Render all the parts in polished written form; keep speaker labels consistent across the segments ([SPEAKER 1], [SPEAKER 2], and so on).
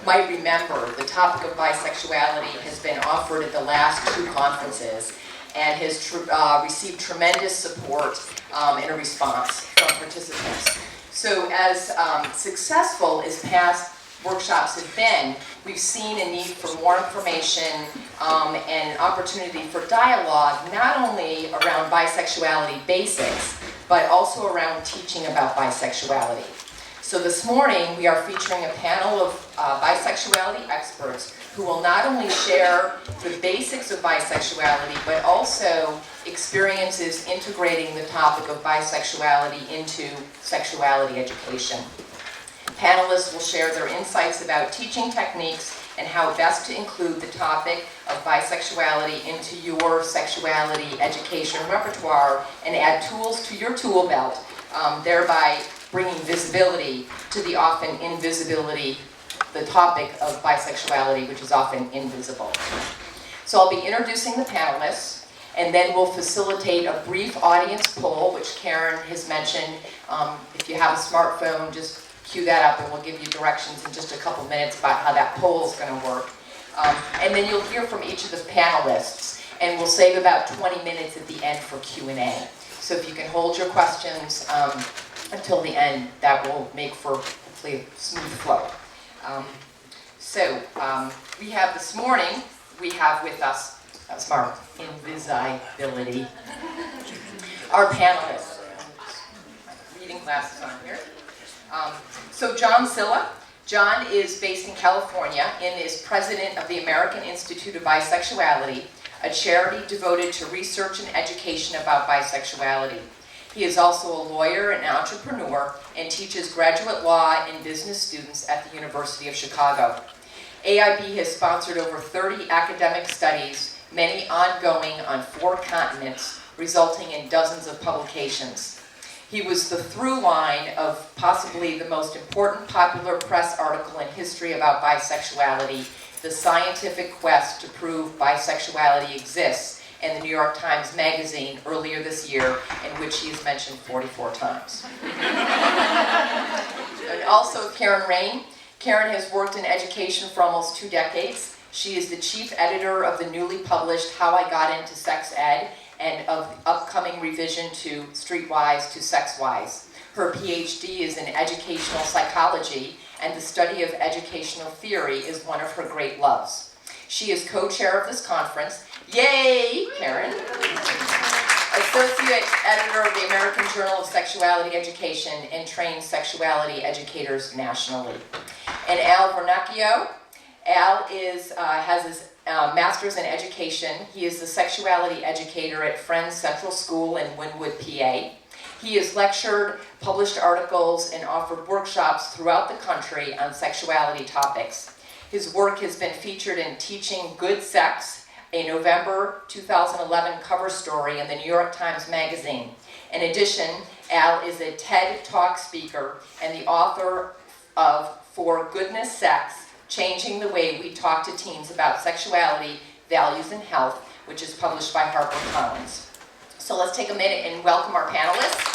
[SPEAKER 1] might remember, the topic of bisexuality has been offered at the last 2 conferences and has received tremendous support and a response from participants. So as successful as past workshops have been, we've seen a need for more information and opportunity for dialogue, not only around bisexuality basics, but also around teaching about bisexuality. So this morning, we are featuring a panel of bisexuality experts who will not only share the basics of bisexuality, but also experiences integrating the topic of bisexuality into sexuality education. Panelists will share their insights about teaching techniques and how best to include the topic of bisexuality into your sexuality education repertoire and add tools to your tool belt, thereby bringing visibility to the often invisibility, the topic of bisexuality, which is often invisible. So I'll be introducing the panelists, and then we'll facilitate a brief audience poll, which Karen has mentioned. If you have a smartphone, just cue that up and we'll give you directions in just a couple minutes about how that poll is going to work. And then you'll hear from each of the panelists, and we'll save about 20 minutes at the end for Q&A. So if you can hold your questions until the end, that will make for hopefully a smooth flow. We have this morning, we have with us, that's our invisibility, our panelists. Reading glasses on here. So John Silla. John is based in California and is president of the American Institute of Bisexuality, a charity devoted to research and education about bisexuality. He is also a lawyer and entrepreneur and teaches graduate law and business students at the University of Chicago. AIB has sponsored over 30 academic studies, many ongoing on 4 continents, resulting in dozens of publications. He was the through line of possibly the most important popular press article in history about bisexuality, The Scientific Quest to Prove Bisexuality Exists, in the New York Times Magazine earlier this year, in which he is mentioned 44 times. And also Karen Rain. Karen has worked in education for almost 2 decades. She is the chief editor of the newly published How I Got Into Sex Ed, and of the upcoming revision to Streetwise to Sexwise. Her PhD is in educational psychology, and the study of educational theory is one of her great loves. She is co-chair of this conference. Yay, Karen! Associate editor of the American Journal of Sexuality Education and trains sexuality educators nationally. And Al Vernacchio. Al has his master's in education. He is the sexuality educator at Friends Central School in Wynwood, PA. He has lectured, published articles, and offered workshops throughout the country on sexuality topics. His work has been featured in Teaching Good Sex, a November 2011 cover story in the New York Times Magazine. In addition, Al is a TED Talk speaker and the author of For Goodness Sex, Changing the Way We Talk to Teens About Sexuality, Values, and Health, which is published by HarperCollins. So let's take a minute and welcome our panelists.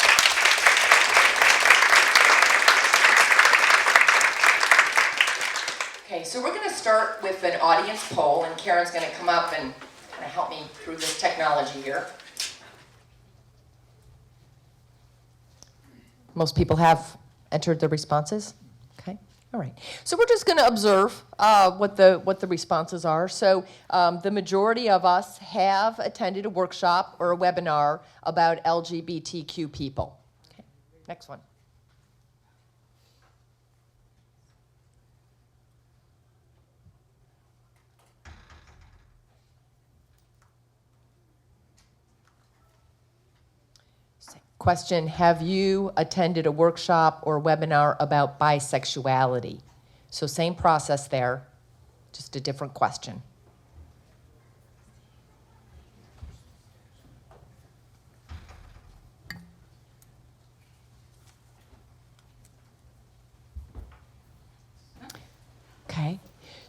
[SPEAKER 1] Okay, so we're going to start with an audience poll, and Karen's going to come up and kind of help me through this technology here. Most people have entered their responses. Okay, all right. So we're just going to observe what the responses are. So the majority of us have attended a workshop or a webinar about LGBTQ people. Okay, next one. Question, have you attended a workshop or webinar about bisexuality? So same process there, just a different question. Okay,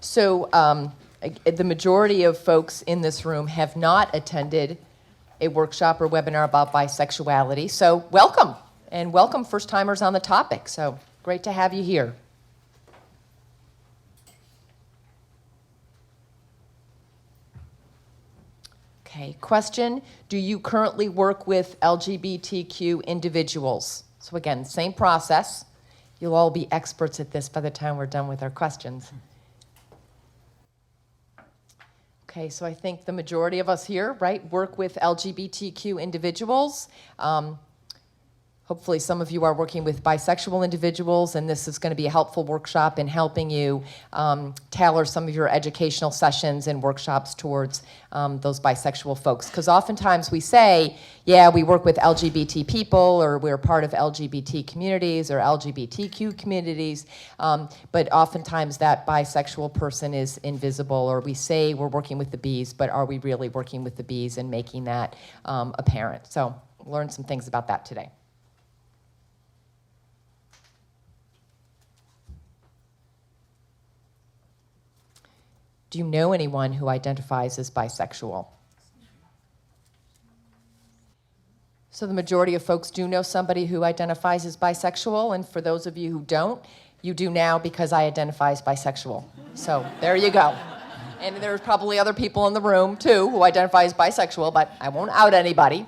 [SPEAKER 1] so the majority of folks in this room have not attended a workshop or webinar about bisexuality. So welcome, and welcome first-timers on the topic. So great to have you here. Okay, question, do you currently work with LGBTQ individuals? So again, same process. You'll all be experts at this by the time we're done with our questions. Okay, so I think the majority of us here, right, work with LGBTQ individuals. Hopefully some of you are working with bisexual individuals, and this is going to be a helpful workshop in helping you tailor some of your educational sessions and workshops towards those bisexual folks. Because oftentimes we say, yeah, we work with LGBT people, or we're part of LGBT communities or LGBTQ communities, but oftentimes that bisexual person is invisible, or we say we're working with the Bs, but are we really working with the Bs and making that apparent? So learn some things about that today. Do you know anyone who identifies as bisexual? So the majority of folks do know somebody who identifies as bisexual, and for those of you who don't, you do now because I identify as bisexual. So there you go. And there's probably other people in the room too who identify as bisexual, but I won't out anybody,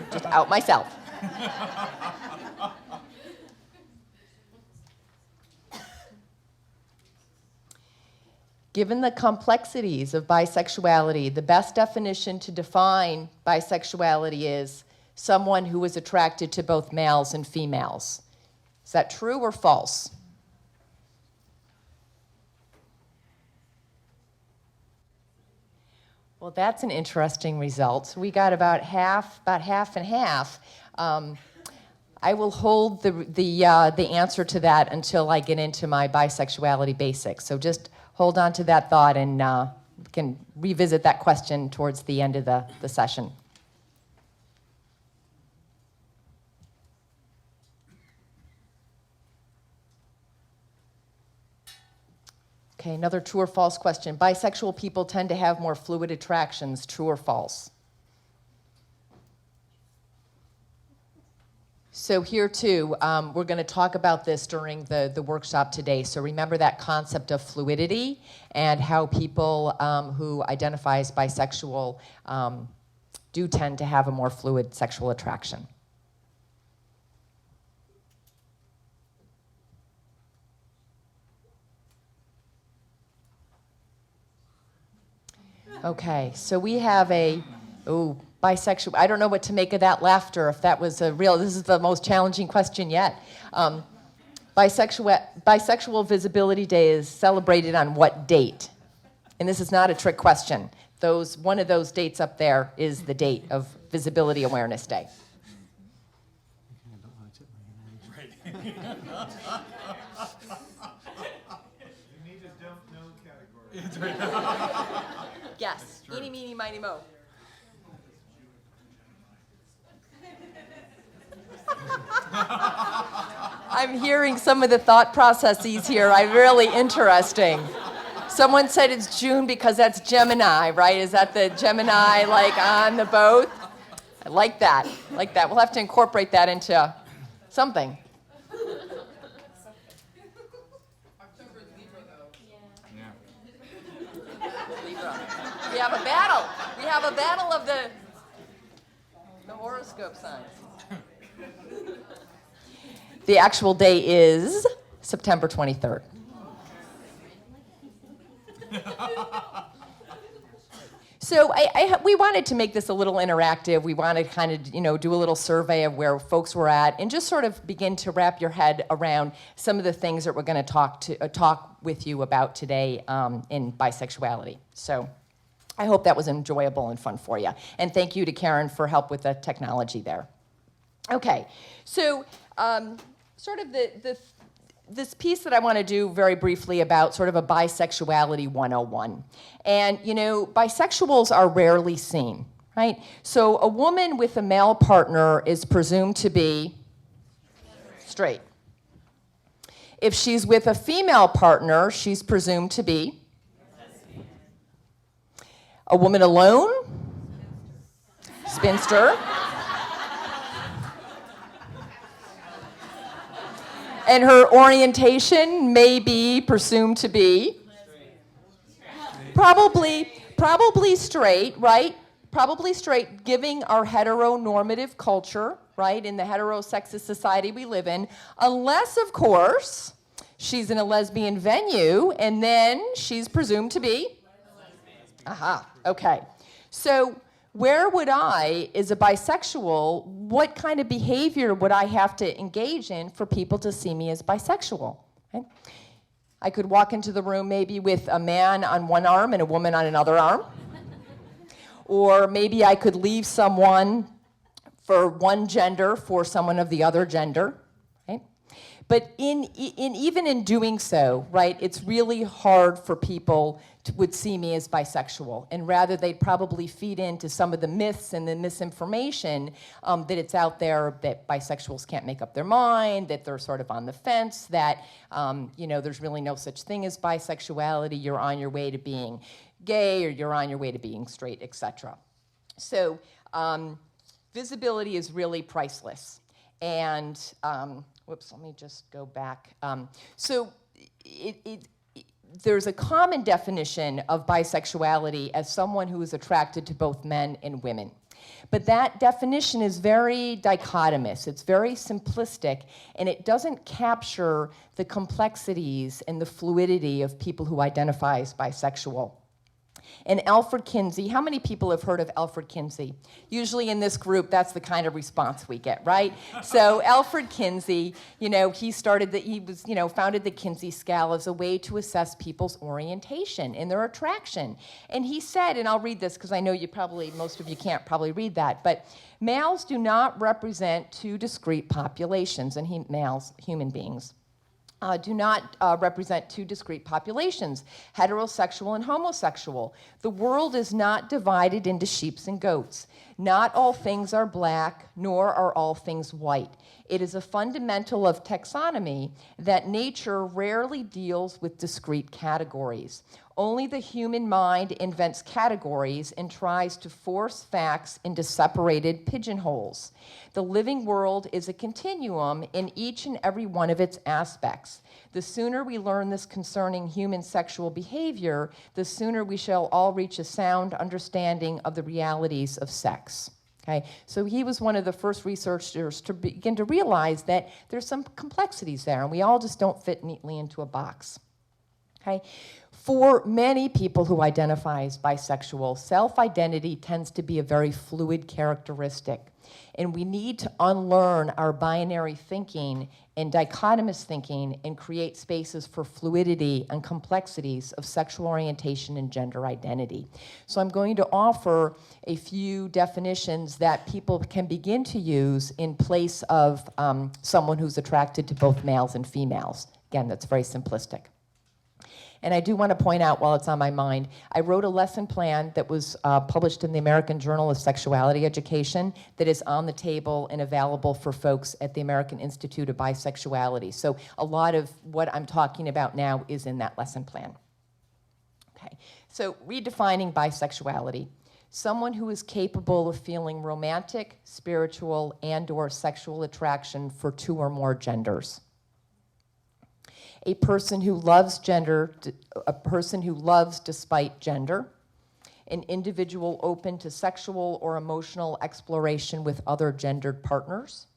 [SPEAKER 1] just out myself. Given the complexities of bisexuality, the best definition to define bisexuality is someone who is attracted to both males and females. Is that true or false? Well, that's an interesting result. We got about half and half. I will hold the answer to that until I get into my bisexuality basics. So just hold on to that thought, and we can revisit that question towards the end of the session. Okay, another true or false question. Bisexual people tend to have more fluid attractions, true or false? So here too, we're going to talk about this during the workshop today. So remember that concept of fluidity and how people who identify as bisexual do tend to have a more fluid sexual attraction. Okay, so we have bisexual, I don't know what to make of that laughter, if that was this is the most challenging question yet. Bisexual Visibility Day is celebrated on what date? And this is not a trick question. One of those dates up there is the date of Visibility Awareness Day.
[SPEAKER 2] You need a don't know category.
[SPEAKER 1] Yes, eeny, meeny, miny, mo. I'm hearing some of the thought processes here. Really interesting. Someone said it's June because that's Gemini, right? Is that the Gemini like on the boat? I like that. We'll have to incorporate that into something.
[SPEAKER 3] October's Libra, though.
[SPEAKER 2] Yeah.
[SPEAKER 1] Libra. We have a battle. We have a battle of the horoscope signs. The actual day is September 23rd. So we wanted to make this a little interactive. We wanted to kind of, do a little survey of where folks were at and just sort of begin to wrap your head around some of the things that we're going to talk with you about today in bisexuality. So I hope that was enjoyable and fun for you. And thank you to Karen for help with the technology there. Okay, so sort of this piece that I want to do very briefly about sort of a bisexuality 101. And, bisexuals are rarely seen, right? So a woman with a male partner is presumed to be straight. If she's with a female partner, she's presumed to be a woman alone, spinster. And her orientation may be presumed to be probably straight, right? probably straight, giving our heteronormative culture, right, in the heterosexist society we live in, unless, of course, she's in a lesbian venue, and then she's presumed to be? Aha, okay. So where would I, as a bisexual, what kind of behavior would I have to engage in for people to see me as bisexual? Okay? I could walk into the room maybe with a man on one arm and a woman on another arm. Or maybe I could leave someone for one gender for someone of the other gender, right? But even in doing so, right, it's really hard for people would see me as bisexual, and rather they'd probably feed into some of the myths and the misinformation that it's out there that bisexuals can't make up their mind, that they're sort of on the fence, that there's really no such thing as bisexuality, you're on your way to being gay, or you're on your way to being straight, etc. So visibility is really priceless. And, whoops, let me just go back. There's a common definition of bisexuality as someone who is attracted to both men and women. But that definition is very dichotomous, it's very simplistic, and it doesn't capture the complexities and the fluidity of people who identify as bisexual. And Alfred Kinsey, how many people have heard of Alfred Kinsey? Usually in this group, that's the kind of response we get, right? So Alfred Kinsey, he founded the Kinsey scale as a way to assess people's orientation and their attraction. And he said, and I'll read this because I know most of you can't probably read that, but males do not represent two discrete populations, and males, human beings. Do not represent two discrete populations, heterosexual and homosexual. The world is not divided into sheep and goats. Not all things are black, nor are all things white. It is a fundamental of taxonomy that nature rarely deals with discrete categories. Only the human mind invents categories and tries to force facts into separated pigeonholes. The living world is a continuum in each and every one of its aspects. The sooner we learn this concerning human sexual behavior, the sooner we shall all reach a sound understanding of the realities of sex. Okay, so he was one of the first researchers to begin to realize that there's some complexities there, and we all just don't fit neatly into a box. Okay, for many people who identify as bisexual, self-identity tends to be a very fluid characteristic, and we need to unlearn our binary thinking and dichotomous thinking and create spaces for fluidity and complexities of sexual orientation and gender identity. So I'm going to offer a few definitions that people can begin to use in place of someone who's attracted to both males and females. Again, that's very simplistic. And I do want to point out, while it's on my mind, I wrote a lesson plan that was published in the American Journal of Sexuality Education that is on the table and available for folks at the American Institute of Bisexuality. So a lot of what I'm talking about now is in that lesson plan. Okay, so redefining bisexuality. Someone who is capable of feeling romantic, spiritual, and/or sexual attraction for two or more genders. A person who loves despite gender, an individual open to sexual or emotional exploration with other gendered partners.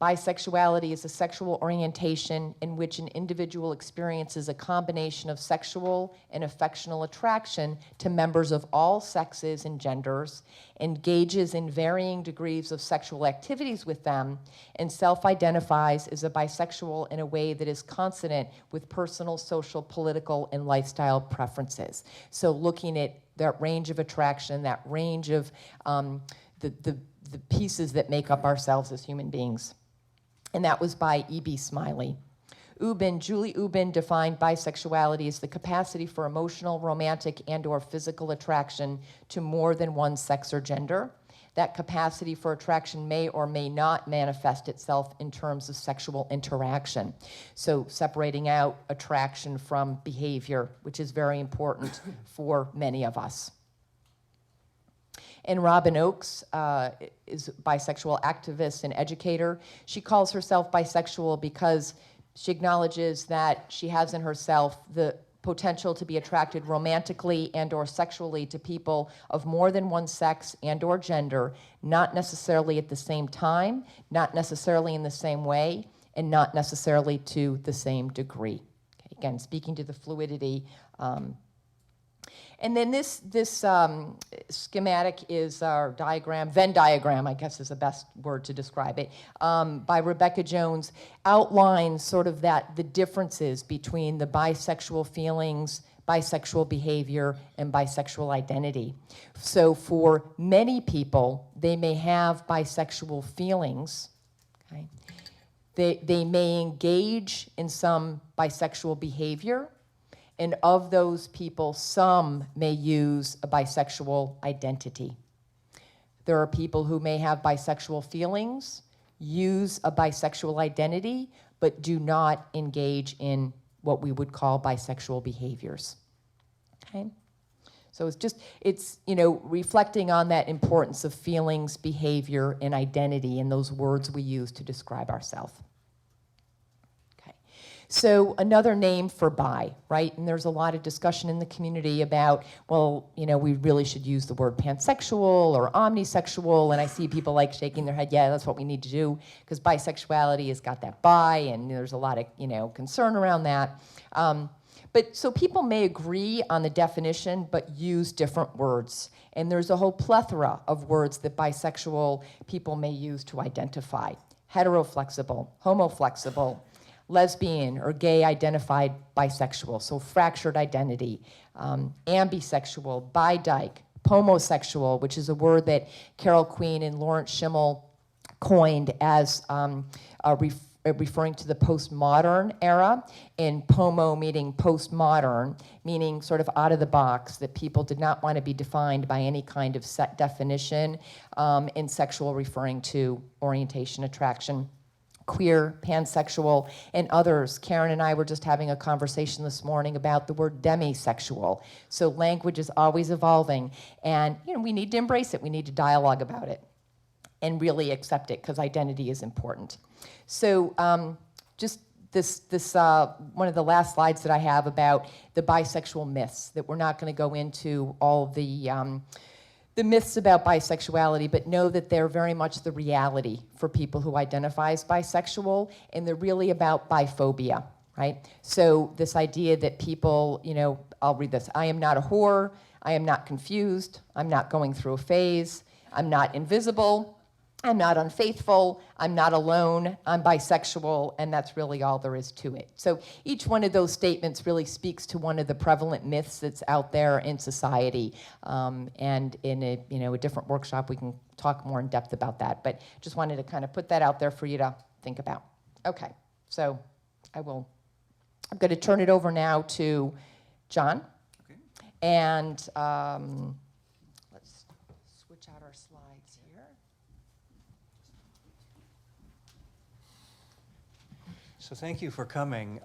[SPEAKER 1] Bisexuality is a sexual orientation in which an individual experiences a combination of sexual and affectional attraction to members of all sexes and genders, engages in varying degrees of sexual activities with them, and self-identifies as a bisexual in a way that is consonant with personal, social, political, and lifestyle preferences. So looking at that range of attraction, that range of the pieces that make up ourselves as human beings. And that was by E.B. Smiley. Julie Ubin defined bisexuality as the capacity for emotional, romantic, and/or physical attraction to more than one sex or gender. That capacity for attraction may or may not manifest itself in terms of sexual interaction. So separating out attraction from behavior, which is very important for many of us. And Robin Oakes is a bisexual activist and educator. She calls herself bisexual because she acknowledges that she has in herself the potential to be attracted romantically and or sexually to people of more than one sex and or gender, not necessarily at the same time, not necessarily in the same way, and not necessarily to the same degree. Okay, again, speaking to the fluidity. And then this schematic is our diagram, Venn diagram, I guess is the best word to describe it, by Rebecca Jones, outlines sort of the differences between the bisexual feelings, bisexual behavior, and bisexual identity. So for many people, they may have bisexual feelings, okay? They may engage in some bisexual behavior, and of those people, some may use a bisexual identity. There are people who may have bisexual feelings, use a bisexual identity, but do not engage in what we would call bisexual behaviors. Okay? So it's reflecting on that importance of feelings, behavior, and identity, and those words we use to describe ourselves. So another name for bi, right? And there's a lot of discussion in the community about, well, we really should use the word pansexual or omnisexual, and I see people like shaking their head, yeah, that's what we need to do, because bisexuality has got that bi, and there's a lot of, concern around that. But so people may agree on the definition, but use different words. And there's a whole plethora of words that bisexual people may use to identify. Heteroflexible, homoflexible, lesbian or gay identified bisexual, so fractured identity, ambisexual, bi-dyke, pomosexual, which is a word that Carol Queen and Lawrence Schimmel coined as referring to the postmodern era, and pomo meaning postmodern, meaning sort of out of the box, that people did not want to be defined by any kind of set definition, and sexual referring to orientation, attraction, queer, pansexual, and others. Karen and I were just having a conversation this morning about the word demisexual. So language is always evolving, and we need to embrace it. We need to dialogue about it and really accept it, because identity is important. So just this one of the last slides that I have about the bisexual myths, that we're not going to go into all the myths about bisexuality, but know that they're very much the reality for people who identify as bisexual, and they're really about biphobia, right? So this idea that people, I'll read this, I am not a whore, I am not confused, I'm not going through a phase, I'm not invisible, I'm not unfaithful, I'm not alone, I'm bisexual, and that's really all there is to it. So each one of those statements really speaks to one of the prevalent myths that's out there in society. And in a different workshop, we can talk more in depth about that. But just wanted to kind of put that out there for you to think about. Okay, so I'm going to turn it over now to John.
[SPEAKER 4] Okay.
[SPEAKER 1] And let's switch out our slides here.
[SPEAKER 4] So thank you for coming.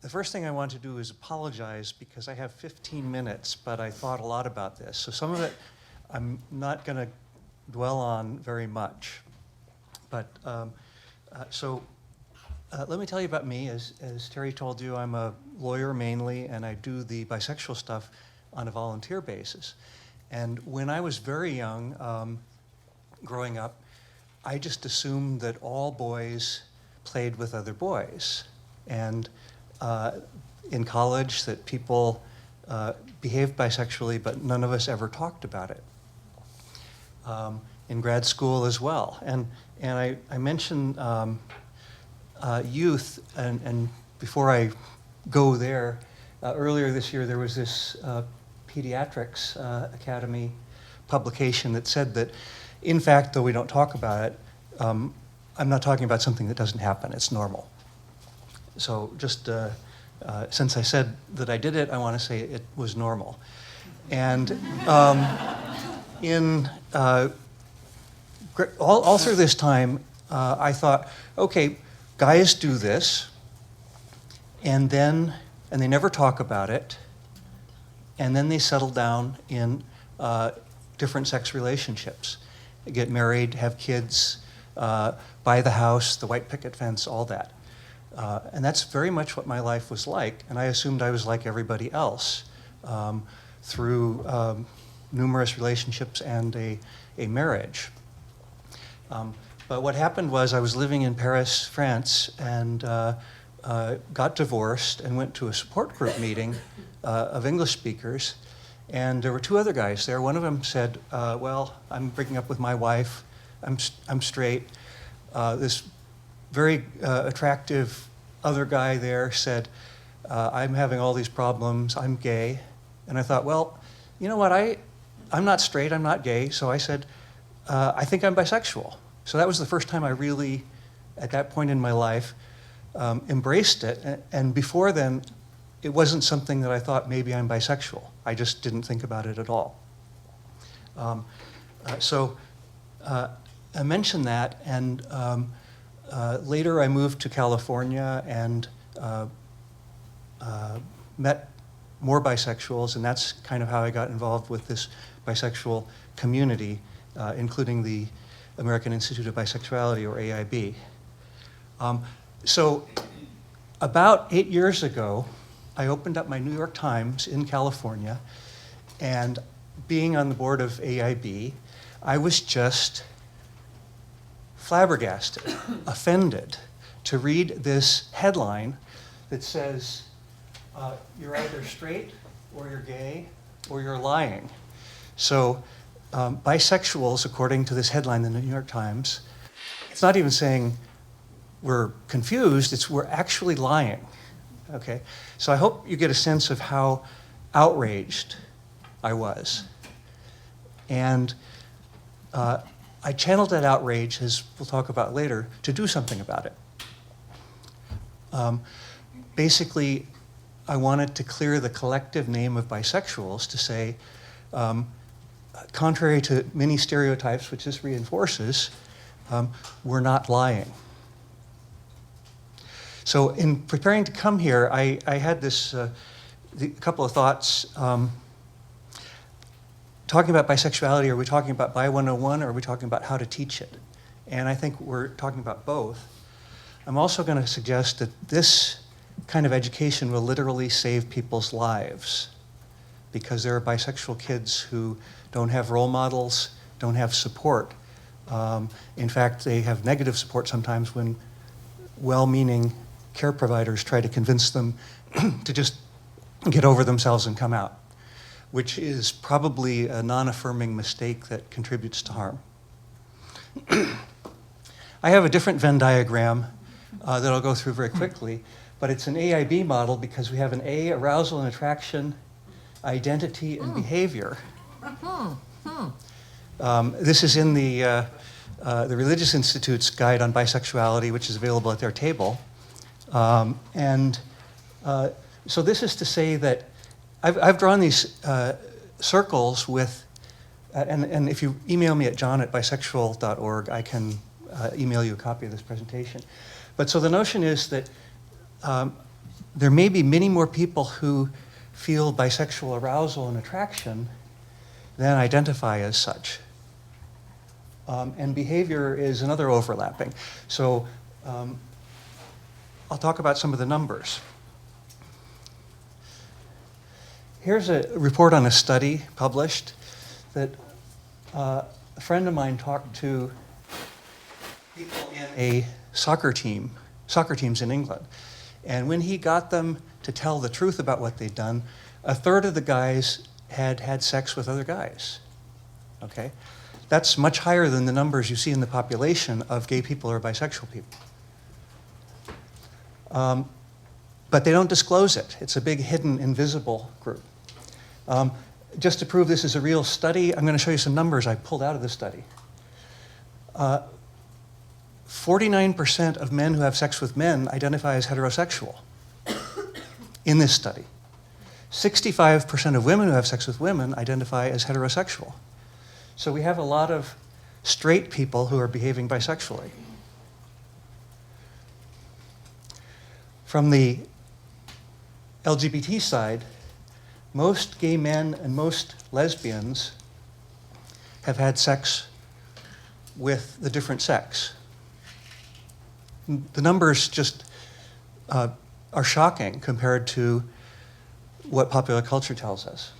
[SPEAKER 4] The first thing I want to do is apologize, because I have 15 minutes, but I thought a lot about this. So some of it I'm not going to dwell on very much. But let me tell you about me. As Terry told you, I'm a lawyer mainly, and I do the bisexual stuff on a volunteer basis. And when I was very young, growing up, I just assumed that all boys played with other boys, and in college that people behaved bisexually, but none of us ever talked about it. In grad school as well, and I mentioned youth, and before I go there, earlier this year there was this Pediatrics Academy publication that said that, in fact, though we don't talk about it, I'm not talking about something that doesn't happen. It's normal. So just since I said that I did it, I want to say it was normal. And all through this time, I thought, okay, guys do this, and they never talk about it, and then they settle down in different sex relationships. They get married, have kids, buy the house, the white picket fence, all that. And that's very much what my life was like, and I assumed I was like everybody else through numerous relationships and a marriage. But what happened was I was living in Paris, France, and got divorced and went to a support group meeting of English speakers, and there were two other guys there. One of them said, well, I'm breaking up with my wife, I'm straight. This very attractive other guy there said, I'm having all these problems, I'm gay. And I thought, well, you know what, I'm not straight, I'm not gay, so I said, I think I'm bisexual. So that was the first time I really, at that point in my life, embraced it. And before then, it wasn't something that I thought maybe I'm bisexual. I just didn't think about it at all. So I mentioned that, and later I moved to California and met more bisexuals, and that's kind of how I got involved with this bisexual community, including the American Institute of Bisexuality, or AIB. So about 8 years ago, I opened up my New York Times in California, and being on the board of AIB, I was just flabbergasted, offended, to read this headline that says, you're either straight, or you're gay, or you're lying. So bisexuals, according to this headline in the New York Times, it's not even saying we're confused, it's we're actually lying, okay? So I hope you get a sense of how outraged I was. And I channeled that outrage, as we'll talk about later, to do something about it. Basically, I wanted to clear the collective name of bisexuals to say, contrary to many stereotypes, which this reinforces, we're not lying. So in preparing to come here, I had this couple of thoughts. Talking about bisexuality, are we talking about Bi 101, or are we talking about how to teach it? And I think we're talking about both. I'm also going to suggest that this kind of education will literally save people's lives, because there are bisexual kids who don't have role models, don't have support. In fact, they have negative support sometimes when well-meaning care providers try to convince them to just get over themselves and come out, which is probably a non-affirming mistake that contributes to harm. I have a different Venn diagram that I'll go through very quickly, but it's an AIB model because we have an A, arousal and attraction, identity and behavior. This is in the Religious Institute's Guide on Bisexuality, which is available at their table. So this is to say that I've drawn these circles with, and if you email me at john@bisexual.org, I can email you a copy of this presentation. But so the notion is that there may be many more people who feel bisexual arousal and attraction than identify as such. And behavior is another overlapping. So I'll talk about some of the numbers. Here's a report on a study published that a friend of mine talked to people in a soccer teams in England. And when he got them to tell the truth about what they'd done, a third of the guys had had sex with other guys, okay? That's much higher than the numbers you see in the population of gay people or bisexual people. But they don't disclose it. It's a big, hidden, invisible group. Just to prove this is a real study, I'm going to show you some numbers I pulled out of the study. 49% of men who have sex with men identify as heterosexual in this study. 65% of women who have sex with women identify as heterosexual. So we have a lot of straight people who are behaving bisexually. From the LGBT side, most gay men and most lesbians have had sex with the different sex. The numbers just are shocking compared to what popular culture tells us.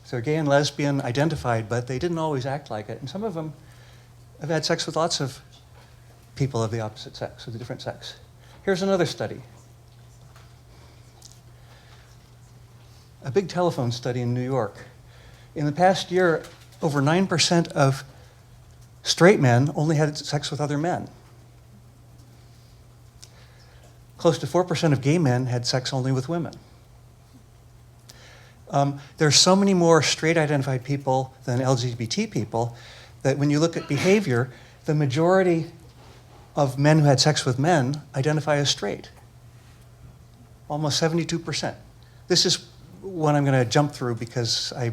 [SPEAKER 4] So gay and lesbian identified, but they didn't always act like it. And some of them have had sex with lots of people of the opposite sex, of the different sex. Here's another study. A big telephone study in New York. In the past year, over 9% of straight men only had sex with other men. Close to 4% of gay men had sex only with women. There's so many more straight-identified people than LGBT people that when you look at behavior, the majority of men who had sex with men identify as straight. Almost 72%. This is one I'm going to jump through because I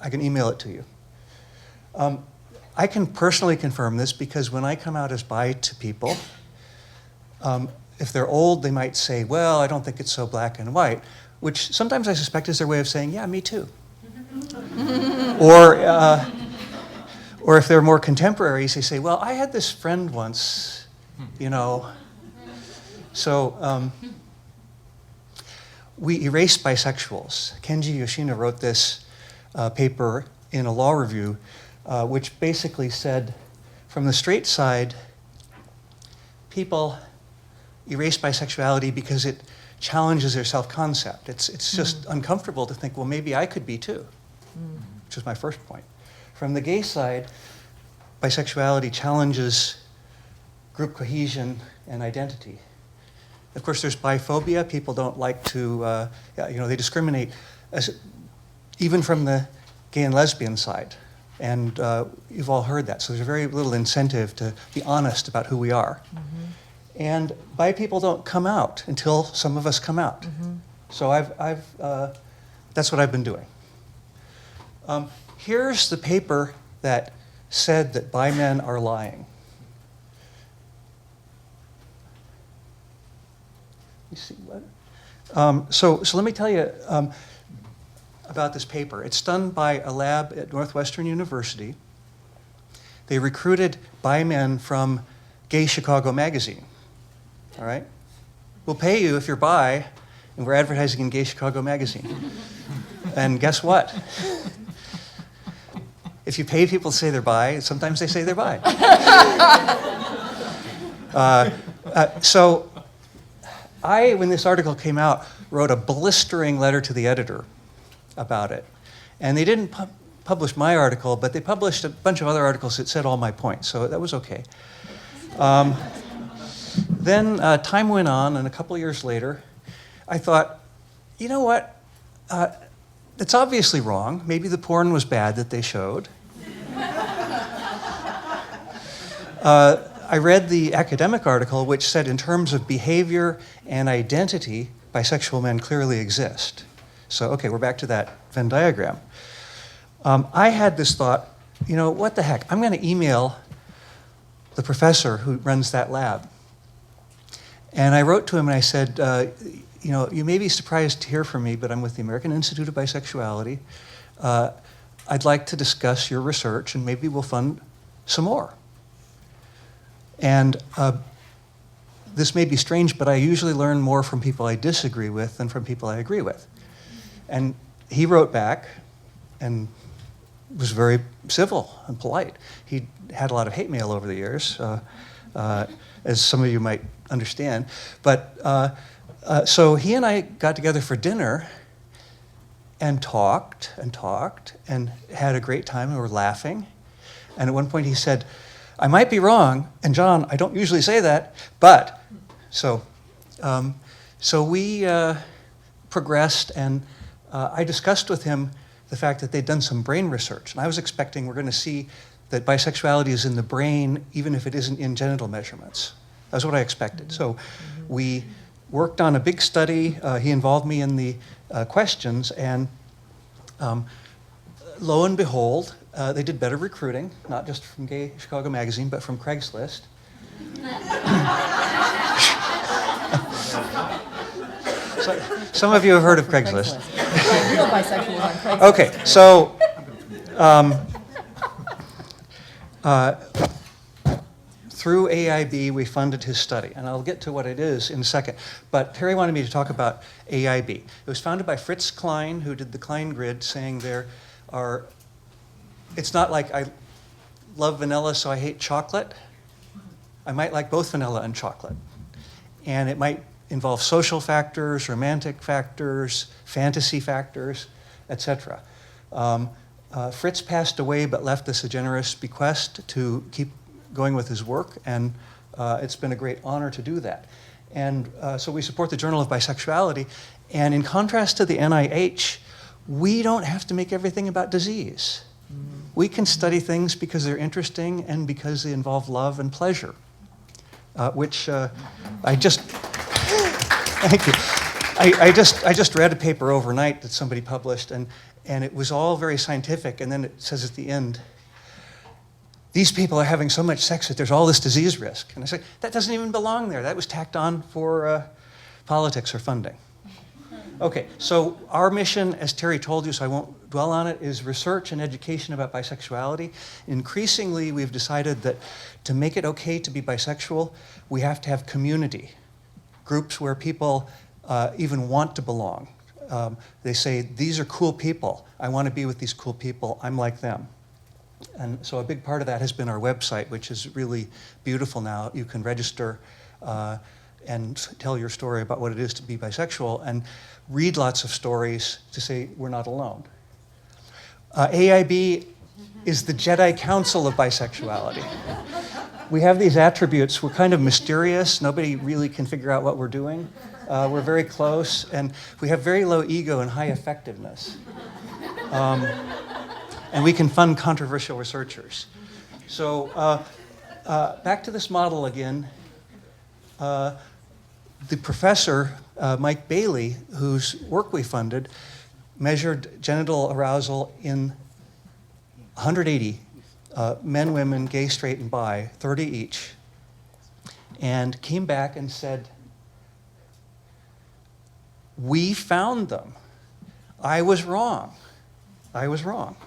[SPEAKER 4] can email it to you. I can personally confirm this because when I come out as bi to people, if they're old, they might say, well, I don't think it's so black and white, which sometimes I suspect is their way of saying, yeah, me too. Or if they're more contemporaries, they say, well, I had this friend once, you know. So we erased bisexuals. Kenji Yoshino wrote this paper in a law review, which basically said, from the straight side, people erase bisexuality because it challenges their self-concept. It's just uncomfortable to think, well, maybe I could be too, which was my first point. From the gay side, bisexuality challenges group cohesion and identity. Of course, there's biphobia. People don't like to, they discriminate, even from the gay and lesbian side. And you've all heard that. So there's very little incentive to be honest about who we are. And bi people don't come out until some of us come out. So that's what I've been doing. Here's the paper that said that bi men are lying. You see what? So let me tell you about this paper. It's done by a lab at Northwestern University. They recruited bi men from Gay Chicago magazine. All right? We'll pay you if you're bi, and we're advertising in Gay Chicago magazine. And guess what? If you pay people to say they're bi, sometimes they say they're bi. So I, when this article came out, wrote a blistering letter to the editor about it. And they didn't publish my article, but they published a bunch of other articles that said all my points, so that was okay. Then time went on, and a couple years later, I thought, you know what? It's obviously wrong. Maybe the porn was bad that they showed. I read the academic article, which said in terms of behavior and identity, bisexual men clearly exist. So, okay, we're back to that Venn diagram. I had this thought, you know, what the heck? I'm going to email the professor who runs that lab. And I wrote to him and I said, you know, you may be surprised to hear from me, but I'm with the American Institute of Bisexuality. I'd like to discuss your research and maybe we'll fund some more. And this may be strange, but I usually learn more from people I disagree with than from people I agree with. And he wrote back and was very civil and polite. He had a lot of hate mail over the years, as some of you might understand. But so he and I got together for dinner and talked and had a great time and we were laughing. And at one point he said, I might be wrong, and John, I don't usually say that, but, so we progressed, and I discussed with him the fact that they'd done some brain research, and I was expecting we're going to see that bisexuality is in the brain, even if it isn't in genital measurements. That's what I expected. So we worked on a big study. He involved me in the questions, and lo and behold, they did better recruiting, not just from Gay Chicago Magazine, but from Craigslist. So, some of you have heard of Craigslist.
[SPEAKER 5] Real bisexuals on Craigslist.
[SPEAKER 4] Okay, so through AIB, we funded his study, and I'll get to what it is in a second. But Terry wanted me to talk about AIB. It was founded by Fritz Klein, who did the Klein grid, saying there are, it's not like I love vanilla, so I hate chocolate. I might like both vanilla and chocolate. And it might involve social factors, romantic factors, fantasy factors, etc. Fritz passed away but left us a generous bequest to keep going with his work, and it's been a great honor to do that. And so we support the Journal of Bisexuality, and in contrast to the NIH, we don't have to make everything about disease. We can study things because they're interesting and because they involve love and pleasure, which I just, thank you. I just read a paper overnight that somebody published, and it was all very scientific, and then it says at the end, these people are having so much sex that there's all this disease risk. And I say, that doesn't even belong there. That was tacked on for politics or funding. Okay, so our mission, as Terry told you, so I won't dwell on it, is research and education about bisexuality. Increasingly, we've decided that to make it okay to be bisexual, we have to have community, groups where people even want to belong. They say, these are cool people. I want to be with these cool people. I'm like them. And so a big part of that has been our website, which is really beautiful now. You can register and tell your story about what it is to be bisexual and read lots of stories to say we're not alone. AIB is the Jedi Council of bisexuality. We have these attributes. We're kind of mysterious. Nobody really can figure out what we're doing. We're very close, and we have very low ego and high effectiveness. And we can fund controversial researchers. So back to this model again. The professor, Mike Bailey, whose work we funded, measured genital arousal in 180 men, women, gay, straight, and bi, 30 each, and came back and said, we found them. I was wrong. I was wrong.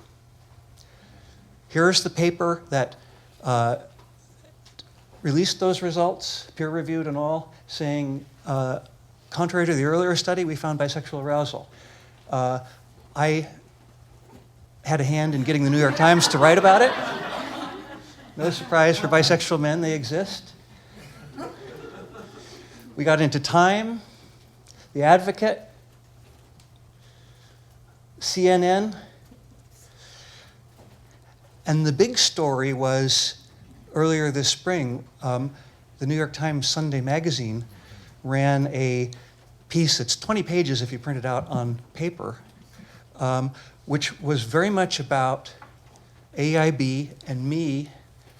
[SPEAKER 4] Here's the paper that released those results, peer-reviewed and all, saying, contrary to the earlier study, we found bisexual arousal. I had a hand in getting the New York Times to write about it. No surprise for bisexual men, they exist. We got into Time, The Advocate, CNN, and the big story was earlier this spring, the New York Times Sunday magazine ran a piece that's 20 pages if you print it out on paper, which was very much about AIB and me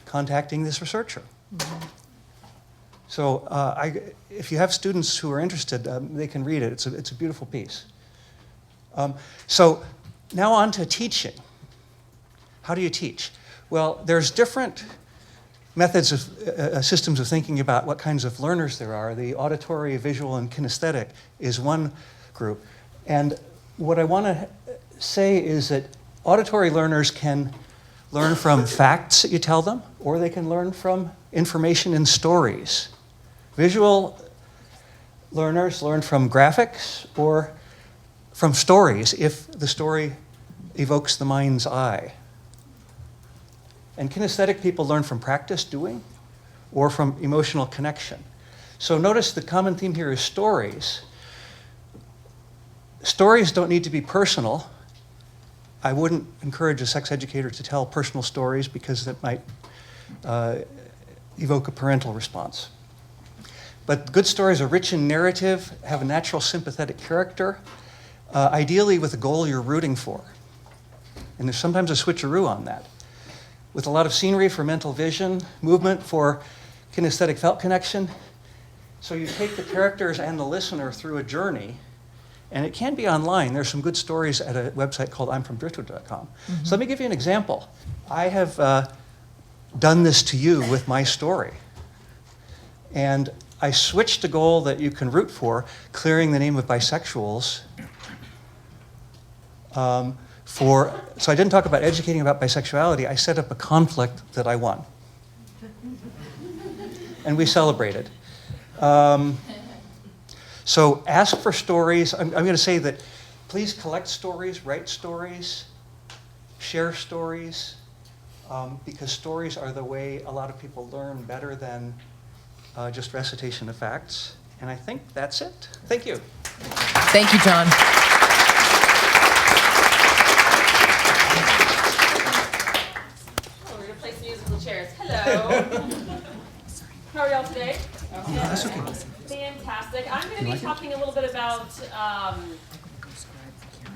[SPEAKER 4] contacting this researcher. Mm-hmm. So if you have students who are interested, they can read it. It's a beautiful piece. So now on to teaching. How do you teach? Well, there's different methods of systems of thinking about what kinds of learners there are. The auditory, visual, and kinesthetic is one group. And what I want to say is that auditory learners can learn from facts that you tell them, or they can learn from information in stories. Visual learners learn from graphics or from stories if the story evokes the mind's eye. And kinesthetic people learn from practice doing or from emotional connection. So notice the common theme here is stories. Stories don't need to be personal. I wouldn't encourage a sex educator to tell personal stories because that might evoke a parental response. But good stories are rich in narrative, have a natural sympathetic character, ideally with a goal you're rooting for. And there's sometimes a switcheroo on that. With a lot of scenery for mental vision, movement for kinesthetic felt connection. So you take the characters and the listener through a journey, and it can be online. There's some good stories at a website called imfromdriftwood.com. Mm-hmm. So let me give you an example. I have done this to you with my story. And I switched a goal that you can root for, clearing the name of bisexuals, so I didn't talk about educating about bisexuality. I set up a conflict that I won. and we celebrate it. So ask for stories. I'm going to say that please collect stories, write stories, share stories, because stories are the way a lot of people learn better than just recitation of facts. And I think that's it. Thank you.
[SPEAKER 5] Thank you, John.
[SPEAKER 6] Oh, we're gonna play some musical chairs. Hello. How are y'all today?
[SPEAKER 4] That's okay.
[SPEAKER 6] Fantastic. I'm going to be talking a little bit about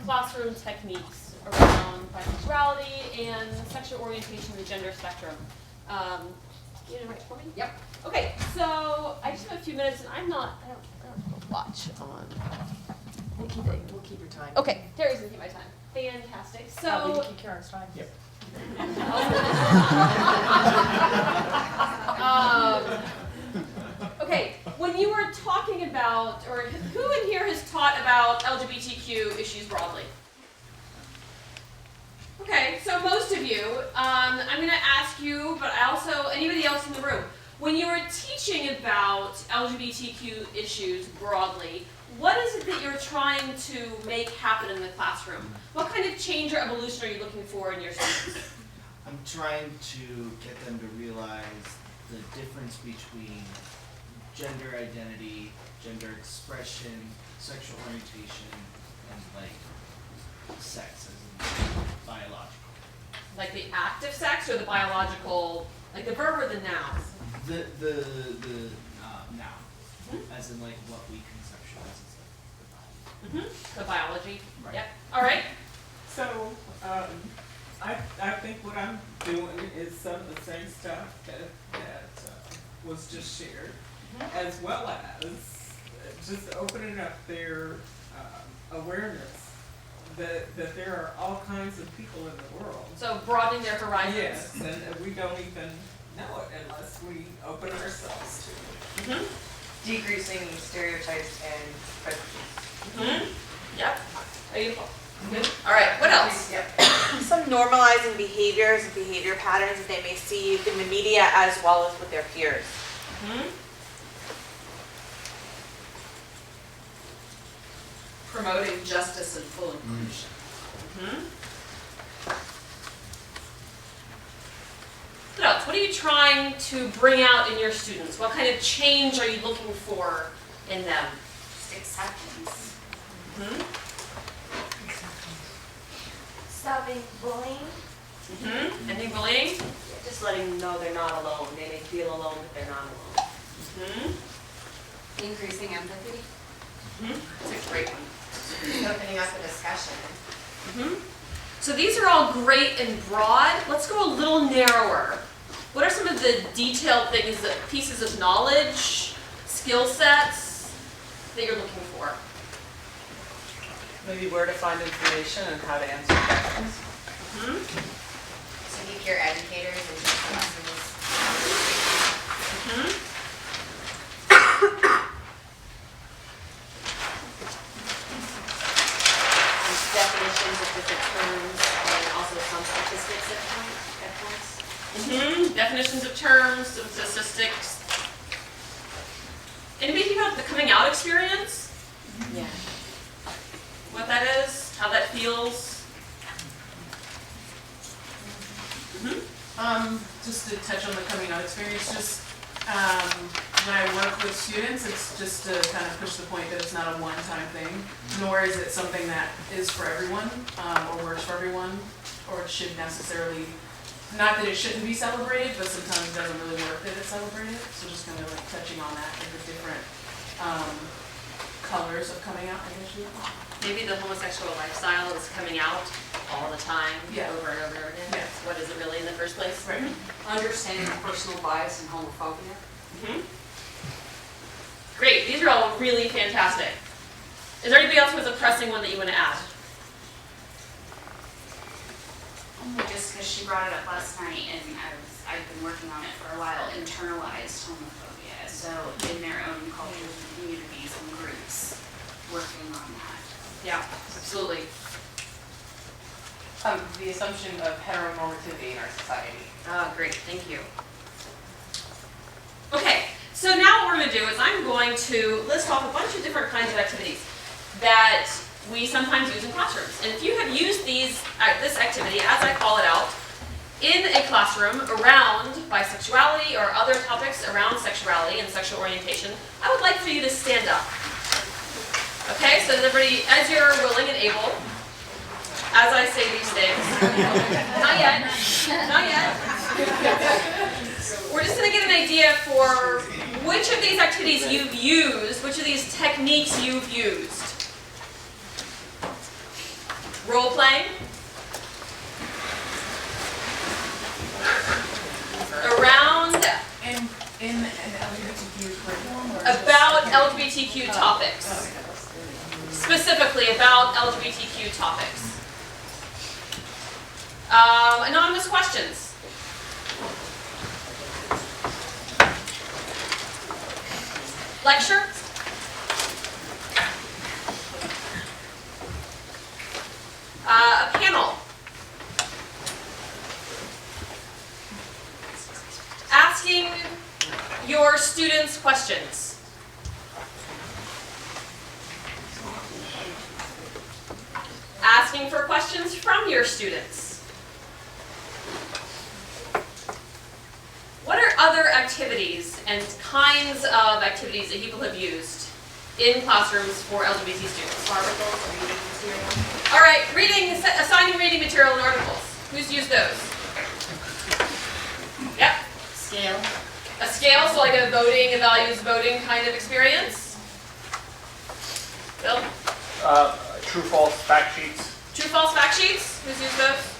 [SPEAKER 6] classroom techniques around bisexuality and sexual orientation and gender spectrum. You gonna write for me?
[SPEAKER 1] Yep.
[SPEAKER 6] Okay, so I just have a few minutes, and I don't have a watch on.
[SPEAKER 1] We'll keep your time.
[SPEAKER 6] Okay, Terry's gonna keep my time. Fantastic. So.
[SPEAKER 1] We can keep Karen's time. Yep.
[SPEAKER 6] Okay, when you were talking about, or who in here has taught about LGBTQ issues broadly? Okay, so most of you, I'm going to ask you, but I also, anybody else in the room, when you were teaching about LGBTQ issues broadly, what is it that you're trying to make happen in the classroom? What kind of change or evolution are you looking for in your students?
[SPEAKER 7] I'm trying to get them to realize the difference between gender identity, gender expression, sexual orientation, and like sex as in biological.
[SPEAKER 6] Like the act of sex or the biological, like the verb or the noun?
[SPEAKER 7] The noun, as in like what we conceptualize as like the body.
[SPEAKER 6] The biology?
[SPEAKER 7] Right.
[SPEAKER 6] Yep. All right.
[SPEAKER 8] So, I think what I'm doing is some of the same stuff that was just shared, as well as just opening up their awareness that there are all kinds of people in the world.
[SPEAKER 6] So broadening their horizons.
[SPEAKER 8] Yes, and we don't even know it unless we open ourselves to it.
[SPEAKER 9] Decreasing stereotypes and prejudices.
[SPEAKER 6] Yep. Beautiful. Good. All right. What else?
[SPEAKER 9] Some normalizing behaviors and behavior patterns that they may see in the media as well as with their peers.
[SPEAKER 1] Promoting justice and full inclusion.
[SPEAKER 6] What else? What are you trying to bring out in your students? What kind of change are you looking for in them?
[SPEAKER 10] Acceptance. Stopping bullying.
[SPEAKER 6] Ending bullying?
[SPEAKER 10] Just letting them know they're not alone. They may feel alone, but they're not alone.
[SPEAKER 3] Increasing empathy.
[SPEAKER 6] That's a great one.
[SPEAKER 10] Opening up a discussion.
[SPEAKER 6] So these are all great and broad. Let's go a little narrower. What are some of the detailed things, that pieces of knowledge, skill sets that you're looking for?
[SPEAKER 8] Maybe where to find information and how to answer questions.
[SPEAKER 10] So be peer educators and teach lessons. Definitions of different terms and also some statistics at points.
[SPEAKER 6] Definitions of terms, some statistics. Anybody think about the coming out experience?
[SPEAKER 10] Yeah.
[SPEAKER 6] What that is? How that feels?
[SPEAKER 3] Just to touch on the coming out experience, just when I work with students, it's just to kind of push the point that it's not a one-time thing, nor is it something that is for everyone, or works for everyone, or it should necessarily, not that it shouldn't be celebrated, but sometimes it doesn't really work that it's celebrated. So just kind of like touching on that and the different colors of coming out, I guess you would.
[SPEAKER 6] Maybe the homosexual lifestyle is coming out all the time,
[SPEAKER 3] Yeah.
[SPEAKER 6] over and over and over again.
[SPEAKER 3] Yeah.
[SPEAKER 6] What is it really in the first place?
[SPEAKER 3] Right.
[SPEAKER 11] Understanding personal bias and homophobia.
[SPEAKER 6] Great, these are all really fantastic. Is there anybody else who has a pressing one that you want to add?
[SPEAKER 11] Just because she brought it up last night, and I've been working on it for a while, internalized homophobia. So in their own cultures and communities and groups, working on that.
[SPEAKER 6] Yeah, absolutely.
[SPEAKER 9] The assumption of heteronormativity in our society.
[SPEAKER 6] Oh, great, thank you. Okay, So now what we're gonna do is I'm going to list off a bunch of different kinds of activities that we sometimes use in classrooms. And if you have used this activity, as I call it out, in a classroom around bisexuality or other topics around sexuality and sexual orientation, I would like for you to stand up. Okay, so everybody, as you're willing and able, as I say these things, not yet, not yet. We're just gonna get an idea for which of these activities you've used, which of these techniques you've used. Role playing. Around
[SPEAKER 3] In an LGBTQ curriculum or
[SPEAKER 6] about LGBTQ topics. Specifically about LGBTQ topics. Anonymous questions. Lecture. A panel. Asking your students questions. Asking for questions from your students. What are other activities and kinds of activities that people have used in classrooms for LGBT students?
[SPEAKER 11] Articles or reading material.
[SPEAKER 6] All right, assigning reading material and articles. Who's used those? Yep.
[SPEAKER 11] Scale.
[SPEAKER 6] A scale, so like a values voting kind of experience. Bill?
[SPEAKER 12] True false fact sheets.
[SPEAKER 6] True false fact sheets. Who's used those?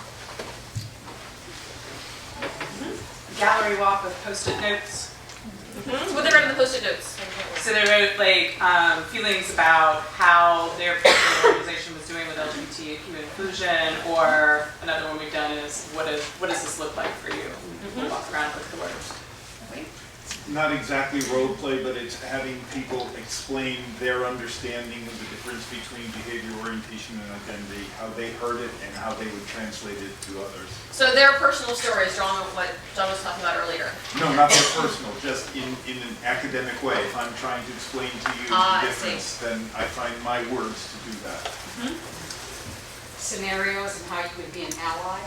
[SPEAKER 13] Gallery walk with post-it notes.
[SPEAKER 6] What they write in the post-it notes?
[SPEAKER 13] So they wrote like feelings about how their particular organization was doing with LGBTQ inclusion, or another one we've done is what does this look like for you? We'll walk around with the words.
[SPEAKER 2] Not exactly role play, but it's having people explain their understanding of the difference between behavior, orientation, and identity, how they heard it, and how they would translate it to others.
[SPEAKER 6] So their personal stories, John, what John was talking about earlier.
[SPEAKER 2] No, not their personal, just in an academic way. If I'm trying to explain to you the difference, then I find my words to do that.
[SPEAKER 10] Scenarios and how you would be an ally.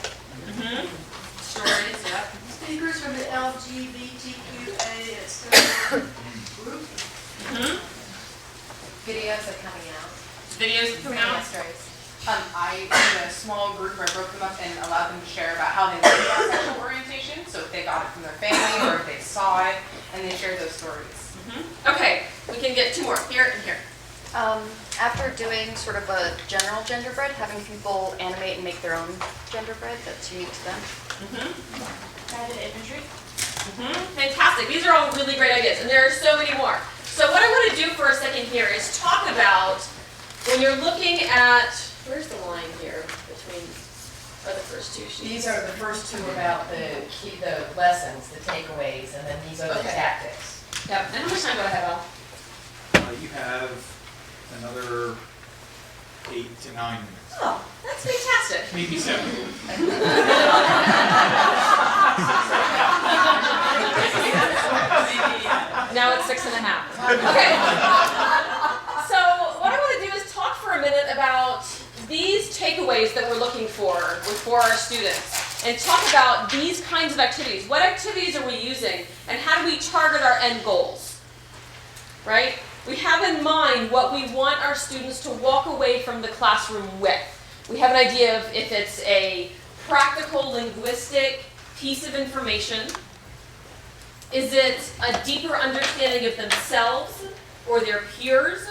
[SPEAKER 6] Stories, yeah.
[SPEAKER 14] Speakers from the LGBTQA group.
[SPEAKER 5] Videos are coming out.
[SPEAKER 6] Videos coming out.
[SPEAKER 14] Stories. I did a small group where I broke them up and allowed them to share about how they learned about sexual orientation. So if they got it from their family or if they saw it, and they shared those stories.
[SPEAKER 6] Okay, we can get two more. Here and here.
[SPEAKER 15] After doing sort of a general genderbread, having people animate and make their own genderbread that's unique to them.
[SPEAKER 6] Guided imagery. Fantastic. These are all really great ideas, and there are so many more. So what I want to do for a second here is talk about when you're looking at, where's the line here between, or the first two sheets?
[SPEAKER 1] These are the first two about the lessons, the takeaways, and then these are the tactics.
[SPEAKER 6] Yep. And how much time do I have, Al?
[SPEAKER 2] You have another 8 to 9 minutes.
[SPEAKER 6] Oh, that's fantastic.
[SPEAKER 2] Maybe 7.
[SPEAKER 6] Now it's 6.5. Okay. So what I want to do is talk for a minute about these takeaways that we're looking for our students, and talk about these kinds of activities. What activities are we using, and how do we target our end goals? Right? We have in mind what we want our students to walk away from the classroom with. We have an idea of if it's a practical linguistic piece of information. Is it a deeper understanding of themselves or their peers?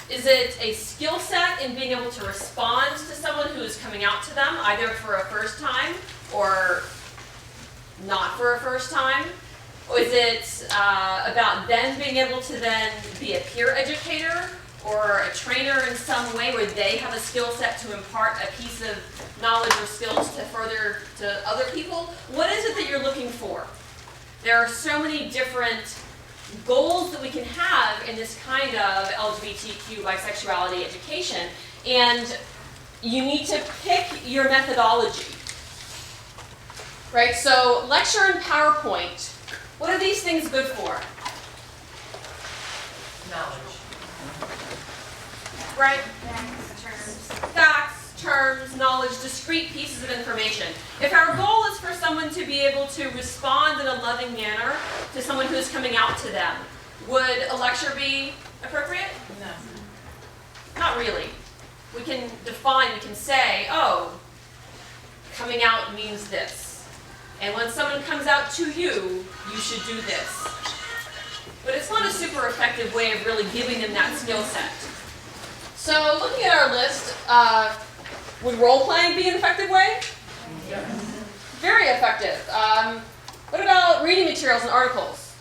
[SPEAKER 6] Is it a skill set in being able to respond to someone who is coming out to them, either for a first time or not for a first time? Or is it about them being able to then be a peer educator or a trainer in some way where they have a skill set to impart a piece of knowledge or skills to further to other people? What is it that you're looking for? There are so many different goals that we can have in this kind of LGBTQ bisexuality education, and you need to pick your methodology. Right, so lecture and PowerPoint What are these things good for?
[SPEAKER 10] Knowledge.
[SPEAKER 6] Right?
[SPEAKER 11] Terms.
[SPEAKER 6] Facts, terms, knowledge, discrete pieces of information. If our goal is for someone to be able to respond in a loving manner to someone who's coming out to them, would a lecture be appropriate?
[SPEAKER 10] No.
[SPEAKER 6] Not really. We can define, we can say, oh, coming out means this. And when someone comes out to you, you should do this. But it's not a super effective way of really giving them that skill set. So looking at our list, would role-playing be an effective way?
[SPEAKER 10] Yes.
[SPEAKER 6] Very effective. What about reading materials and articles?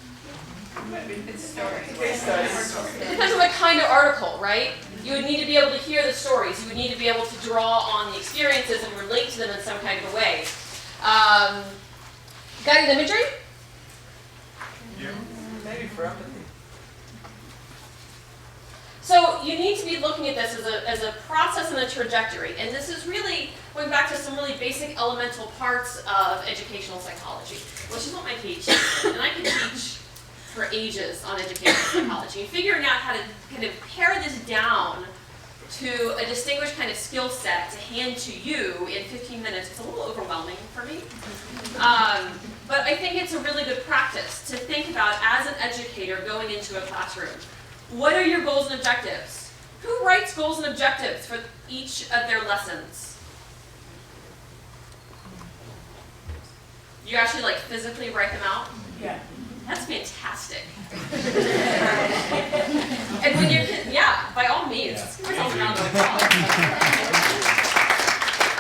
[SPEAKER 6] It depends on what kind of article, right? You would need to be able to hear the stories. You would need to be able to draw on the experiences and relate to them in some kind of a way. Guided imagery?
[SPEAKER 2] Yeah.
[SPEAKER 10] Maybe for empathy.
[SPEAKER 6] So you need to be looking at this as a process and a trajectory. And this is really going back to some really basic elemental parts of educational psychology, which is what my PhD is. And I can teach for ages on educational psychology. And figuring out how to kind of pare this down to a distinguished kind of skill set to hand to you in 15 minutes is a little overwhelming for me. But I think it's a really good practice to think about as an educator going into a classroom. What are your goals and objectives? Who writes goals and objectives for each of their lessons? You actually like physically write them out?
[SPEAKER 10] Yeah.
[SPEAKER 6] That's fantastic. And when you're, yeah, by all means, let's give ourselves a round of applause.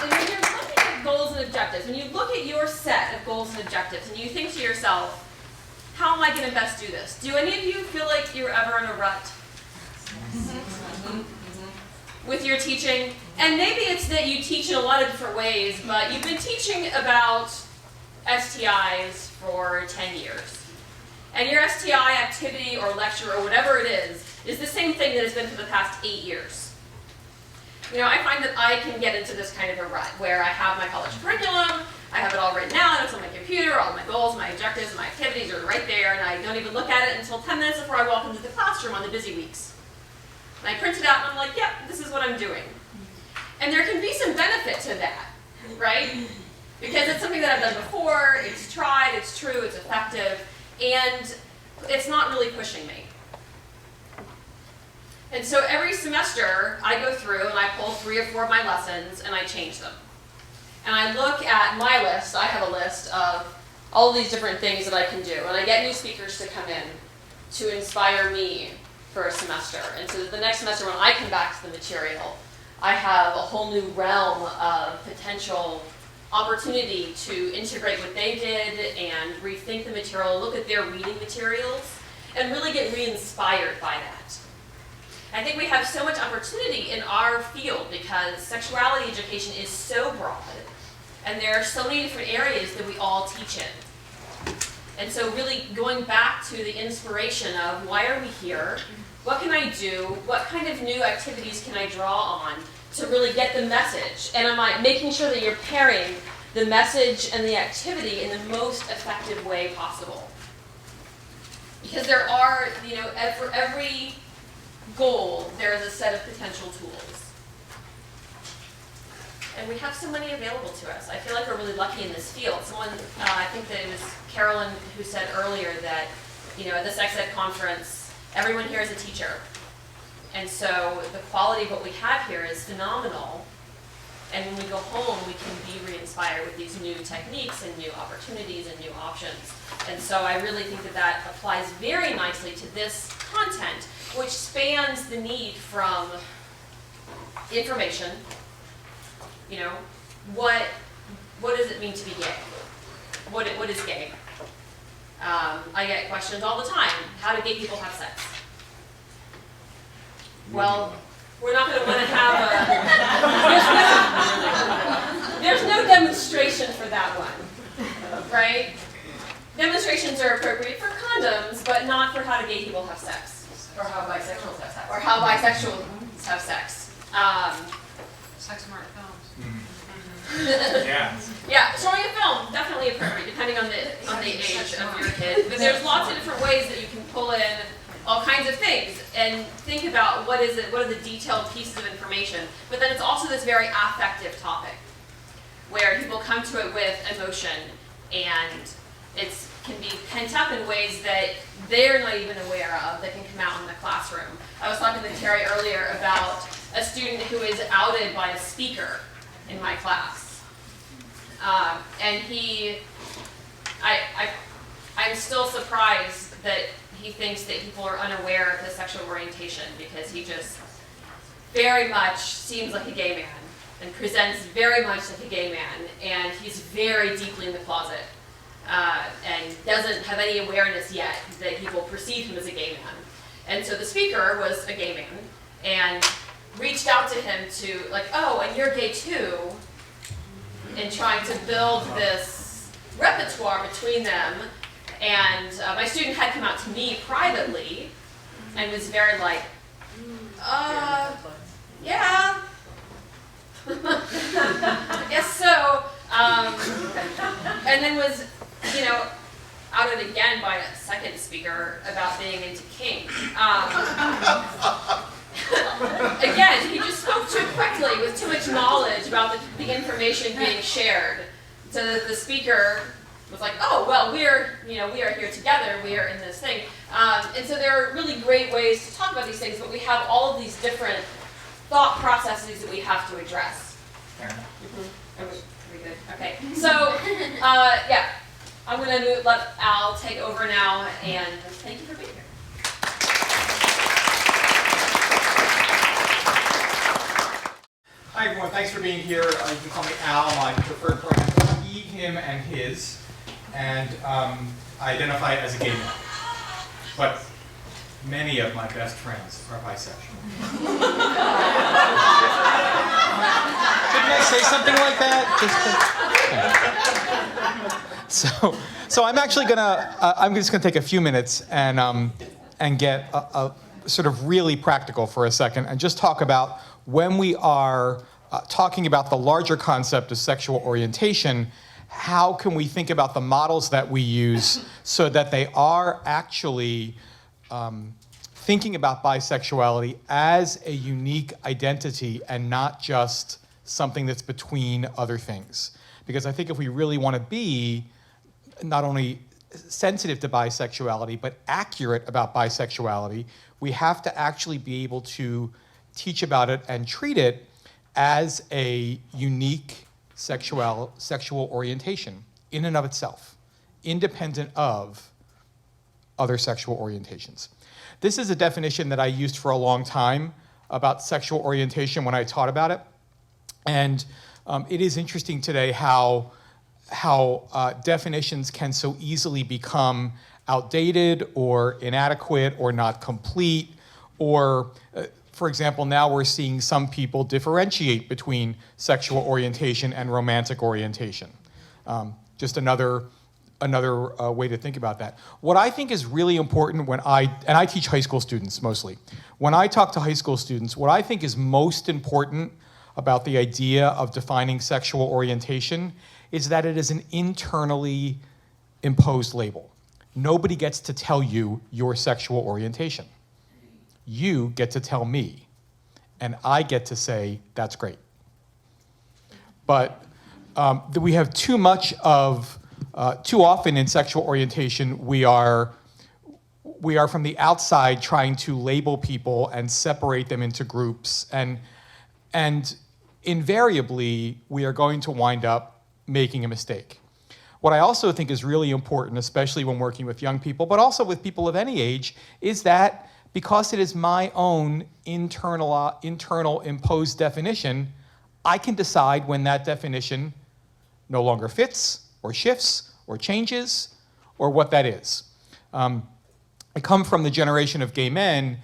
[SPEAKER 6] And when you're looking at goals and objectives, when you look at your set of goals and objectives and you think to yourself, how am I going to best do this? Do any of you feel like you're ever in a rut with your teaching? And maybe it's that you teach in a lot of different ways, but you've been teaching about STIs for 10 years. And your STI activity or lecture or whatever it is the same thing that has been for the past 8 years. You know, I find that I can get into this kind of a rut where I have my college curriculum, I have it all written down, it's on my computer, all my goals, my objectives, my activities are right there, and I don't even look at it until 10 minutes before I walk into the classroom on the busy weeks. And I print it out and I'm like, yep, this is what I'm doing. And there can be some benefit to that, right? Because it's something that I've done before, it's tried, it's true, it's effective, and it's not really pushing me. And so every semester I go through and I pull 3 or 4 of my lessons and I change them. And I look at my list, I have a list of all of these different things that I can do. And I get new speakers to come in to inspire me for a semester. And so the next semester when I come back to the material, I have a whole new realm of potential opportunity to integrate what they did and rethink the material, look at their reading materials, and really get re-inspired by that. I think we have so much opportunity in our field because sexuality education is so broad, and there are so many different areas that we all teach in. And so really going back to the inspiration of why are we here, what can I do, what kind of new activities can I draw on to really get the message, and am I making sure that you're pairing the message and the activity in the most effective way possible. Because there are, you know, for every goal, there is a set of potential tools. And we have so many available to us. I feel like we're really lucky in this field. Someone, I think that it was Carolyn who said earlier that, you know, at the Sex Ed conference, everyone here is a teacher. And so the quality of what we have here is phenomenal. And when we go home, we can be re-inspired with these new techniques and new opportunities and new options. And so I really think that that applies very nicely to this content, which spans the need from information, you know, what does it mean to be gay? What is gay? I get questions all the time. How do gay people have sex? Well, we're not going to want to have a... There's no demonstration for that one, right? Demonstrations are appropriate for condoms, but not for how do gay people have sex.
[SPEAKER 10] Or how bisexuals have sex.
[SPEAKER 6] Or how bisexuals have sex.
[SPEAKER 3] Sex mark films.
[SPEAKER 12] Yeah.
[SPEAKER 6] Yeah, showing a film, definitely appropriate, depending on the age of your kid. But there's lots of different ways that you can pull in all kinds of things and think about what are the detailed pieces of information. But then it's also this very affective topic where people come to it with emotion, and it can be pent up in ways that they're not even aware of that can come out in the classroom. I was talking to Terry earlier about a student who is outed by a speaker in my class. And I'm still surprised that he thinks that people are unaware of his sexual orientation, because he just very much seems like a gay man and presents very much like a gay man, and he's very deeply in the closet and doesn't have any awareness yet that people perceive him as a gay man. And so the speaker was a gay man and reached out to him to like, oh, and you're gay too, and trying to build this repertoire between them. And my student had come out to me privately and was very like, yeah, I guess so. And then was, outed again by a second speaker about being into kink. Again, he just spoke too quickly with too much knowledge about the information being shared. So that the speaker was like, oh, well, we are here together, we are in this thing. And so there are really great ways to talk about these things, but we have all of these different thought processes that we have to address.
[SPEAKER 12] Fair enough.
[SPEAKER 6] Are we good? Okay. So, yeah, I'm going to let Al take over now, and thank you for being here.
[SPEAKER 16] Hi everyone, thanks for being here. You can call me Al. My preferred pronouns are he, him, and his. And I identify as a gay man. But many of my best friends are bisexual. Didn't I say something like that? So I'm actually I'm just gonna take a few minutes and get a sort of really practical for a second and just talk about when we are talking about the larger concept of sexual orientation, how can we think about the models that we use so that they are actually thinking about bisexuality as a unique identity and not just something that's between other things. Because I think if we really want to be not only sensitive to bisexuality, but accurate about bisexuality, we have to actually be able to teach about it and treat it as a unique sexual orientation in and of itself, independent of other sexual orientations. This is a definition that I used for a long time about sexual orientation when I taught about it. And it is interesting today how definitions can so easily become outdated or inadequate or not complete, or for example, now we're seeing some people differentiate between sexual orientation and romantic orientation. Just another way to think about that. What I think is really important and I teach high school students mostly. When I talk to high school students, what I think is most important about the idea of defining sexual orientation is that it is an internally imposed label. Nobody gets to tell you your sexual orientation. You get to tell me, and I get to say, that's great. But we have too often in sexual orientation, we are from the outside trying to label people and separate them into groups, and invariably, we are going to wind up making a mistake. What I also think is really important, especially when working with young people, but also with people of any age, is that because it is my own internal imposed definition, I can decide when that definition no longer fits, or shifts, or changes, or what that is. I come from the generation of gay men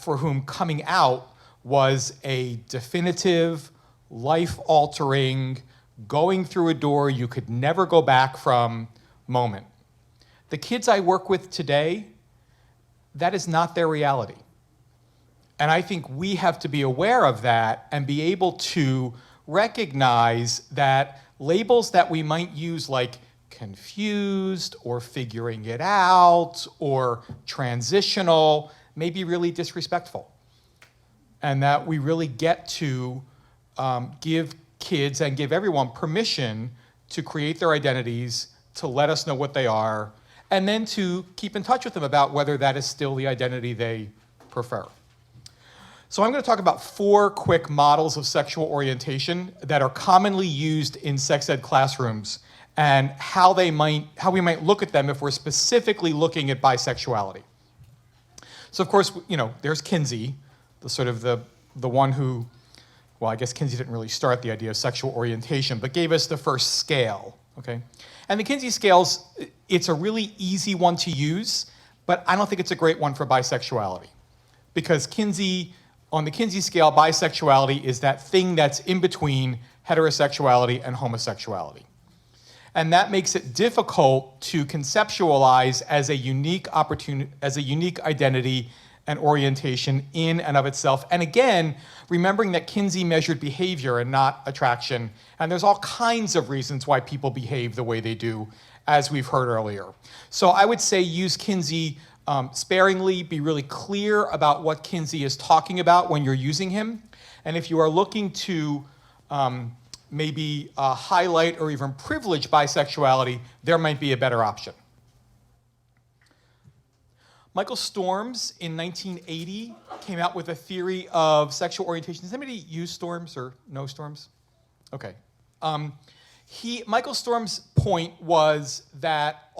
[SPEAKER 16] for whom coming out was a definitive, life-altering, going through a door you could never go back from moment. The kids I work with today, that is not their reality. And I think we have to be aware of that and be able to recognize that labels that we might use like confused or figuring it out or transitional may be really disrespectful. And that we really get to give kids and give everyone permission to create their identities, to let us know what they are, and then to keep in touch with them about whether that is still the identity they prefer. So I'm going to talk about 4 quick models of sexual orientation that are commonly used in sex ed classrooms and how we might look at them if we're specifically looking at bisexuality. So of course, there's Kinsey, the one who, well, I guess Kinsey didn't really start the idea of sexual orientation, but gave us the first scale, okay? And the Kinsey scales, it's a really easy one to use, but I don't think it's a great one for bisexuality. Because on the Kinsey scale, bisexuality is that thing that's in between heterosexuality and homosexuality. And that makes it difficult to conceptualize as a unique identity and orientation in and of itself. And again, remembering that Kinsey measured behavior and not attraction. And there's all kinds of reasons why people behave the way they do, as we've heard earlier. So I would say use Kinsey sparingly, be really clear about what Kinsey is talking about when you're using him. And if you are looking to maybe highlight or even privilege bisexuality, there might be a better option. Michael Storms in 1980 came out with a theory of sexual orientation. Does anybody use Storms or know Storms? Okay. Michael Storms' point was that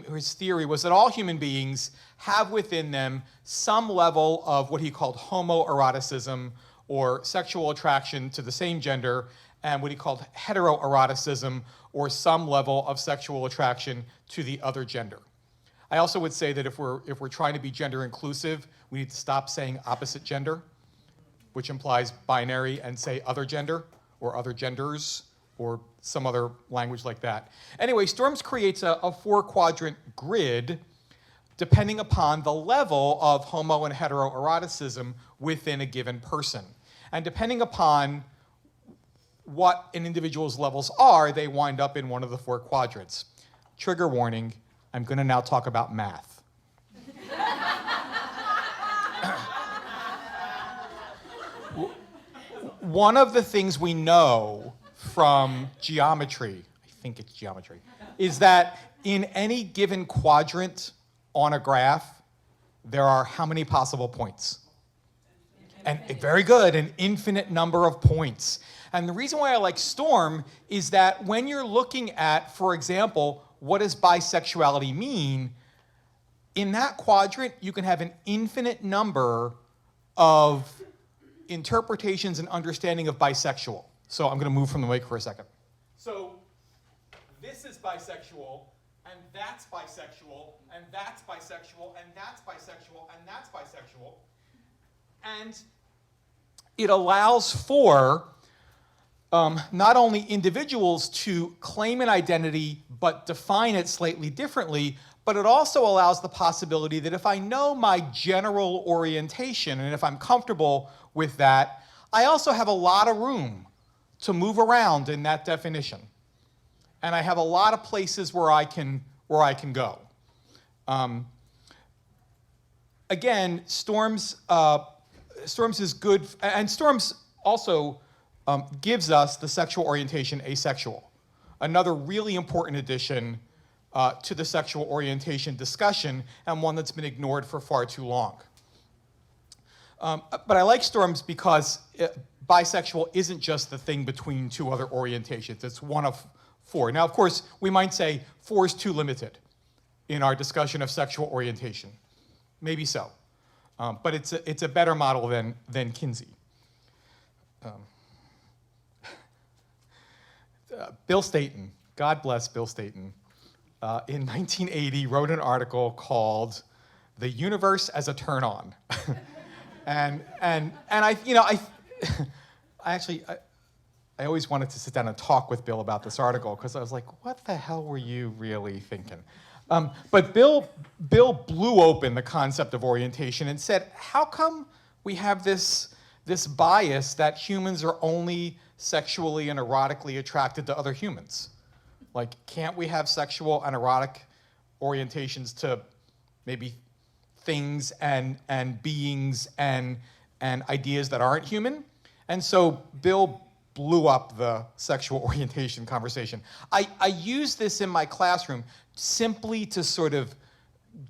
[SPEAKER 16] his theory was that all human beings have within them some level of what he called homoeroticism, or sexual attraction to the same gender, and what he called heteroeroticism, or some level of sexual attraction to the other gender. I also would say that if we're trying to be gender inclusive, we need to stop saying opposite gender, which implies binary, and say other gender, or other genders, or some other language like that. Anyway, Storms creates a 4-quadrant grid depending upon the level of homo and heteroeroticism within a given person. And depending upon what an individual's levels are, they wind up in one of the 4 quadrants. Trigger warning, I'm going to now talk about math. One of the things we know from geometry, I think it's geometry, is that in any given quadrant on a graph, there are how many possible points? And very good, an infinite number of points. And the reason why I like Storm is that when you're looking at, for example, what does bisexuality mean, in that quadrant, you can have an infinite number of interpretations and understanding of bisexual. So I'm going to move from the mic for a second. So this is bisexual, and that's bisexual, and that's bisexual, and that's bisexual, and that's bisexual. And it allows for not only individuals to claim an identity but define it slightly differently, but it also allows the possibility that if I know my general orientation and if I'm comfortable with that, I also have a lot of room to move around in that definition. And I have a lot of places where I can go. Again, Storms is good, and Storms also gives us the sexual orientation asexual. Another really important addition to the sexual orientation discussion, and one that's been ignored for far too long. But I like Storms because bisexual isn't just the thing between 2 other orientations. It's one of 4. Now, of course, we might say 4 is too limited in our discussion of sexual orientation. Maybe so. But it's a better model than Kinsey. Bill Staton, God bless Bill Staton, in 1980 wrote an article called "The Universe as a Turn-On," and I always wanted to sit down and talk with Bill about this article because I was like, what the hell were you really thinking? But Bill blew open the concept of orientation and said, how come we have this bias that humans are only sexually and erotically attracted to other humans? Like, can't we have sexual and erotic orientations to maybe things and beings and ideas that aren't human? And so Bill blew up the sexual orientation conversation. I use this in my classroom simply to sort of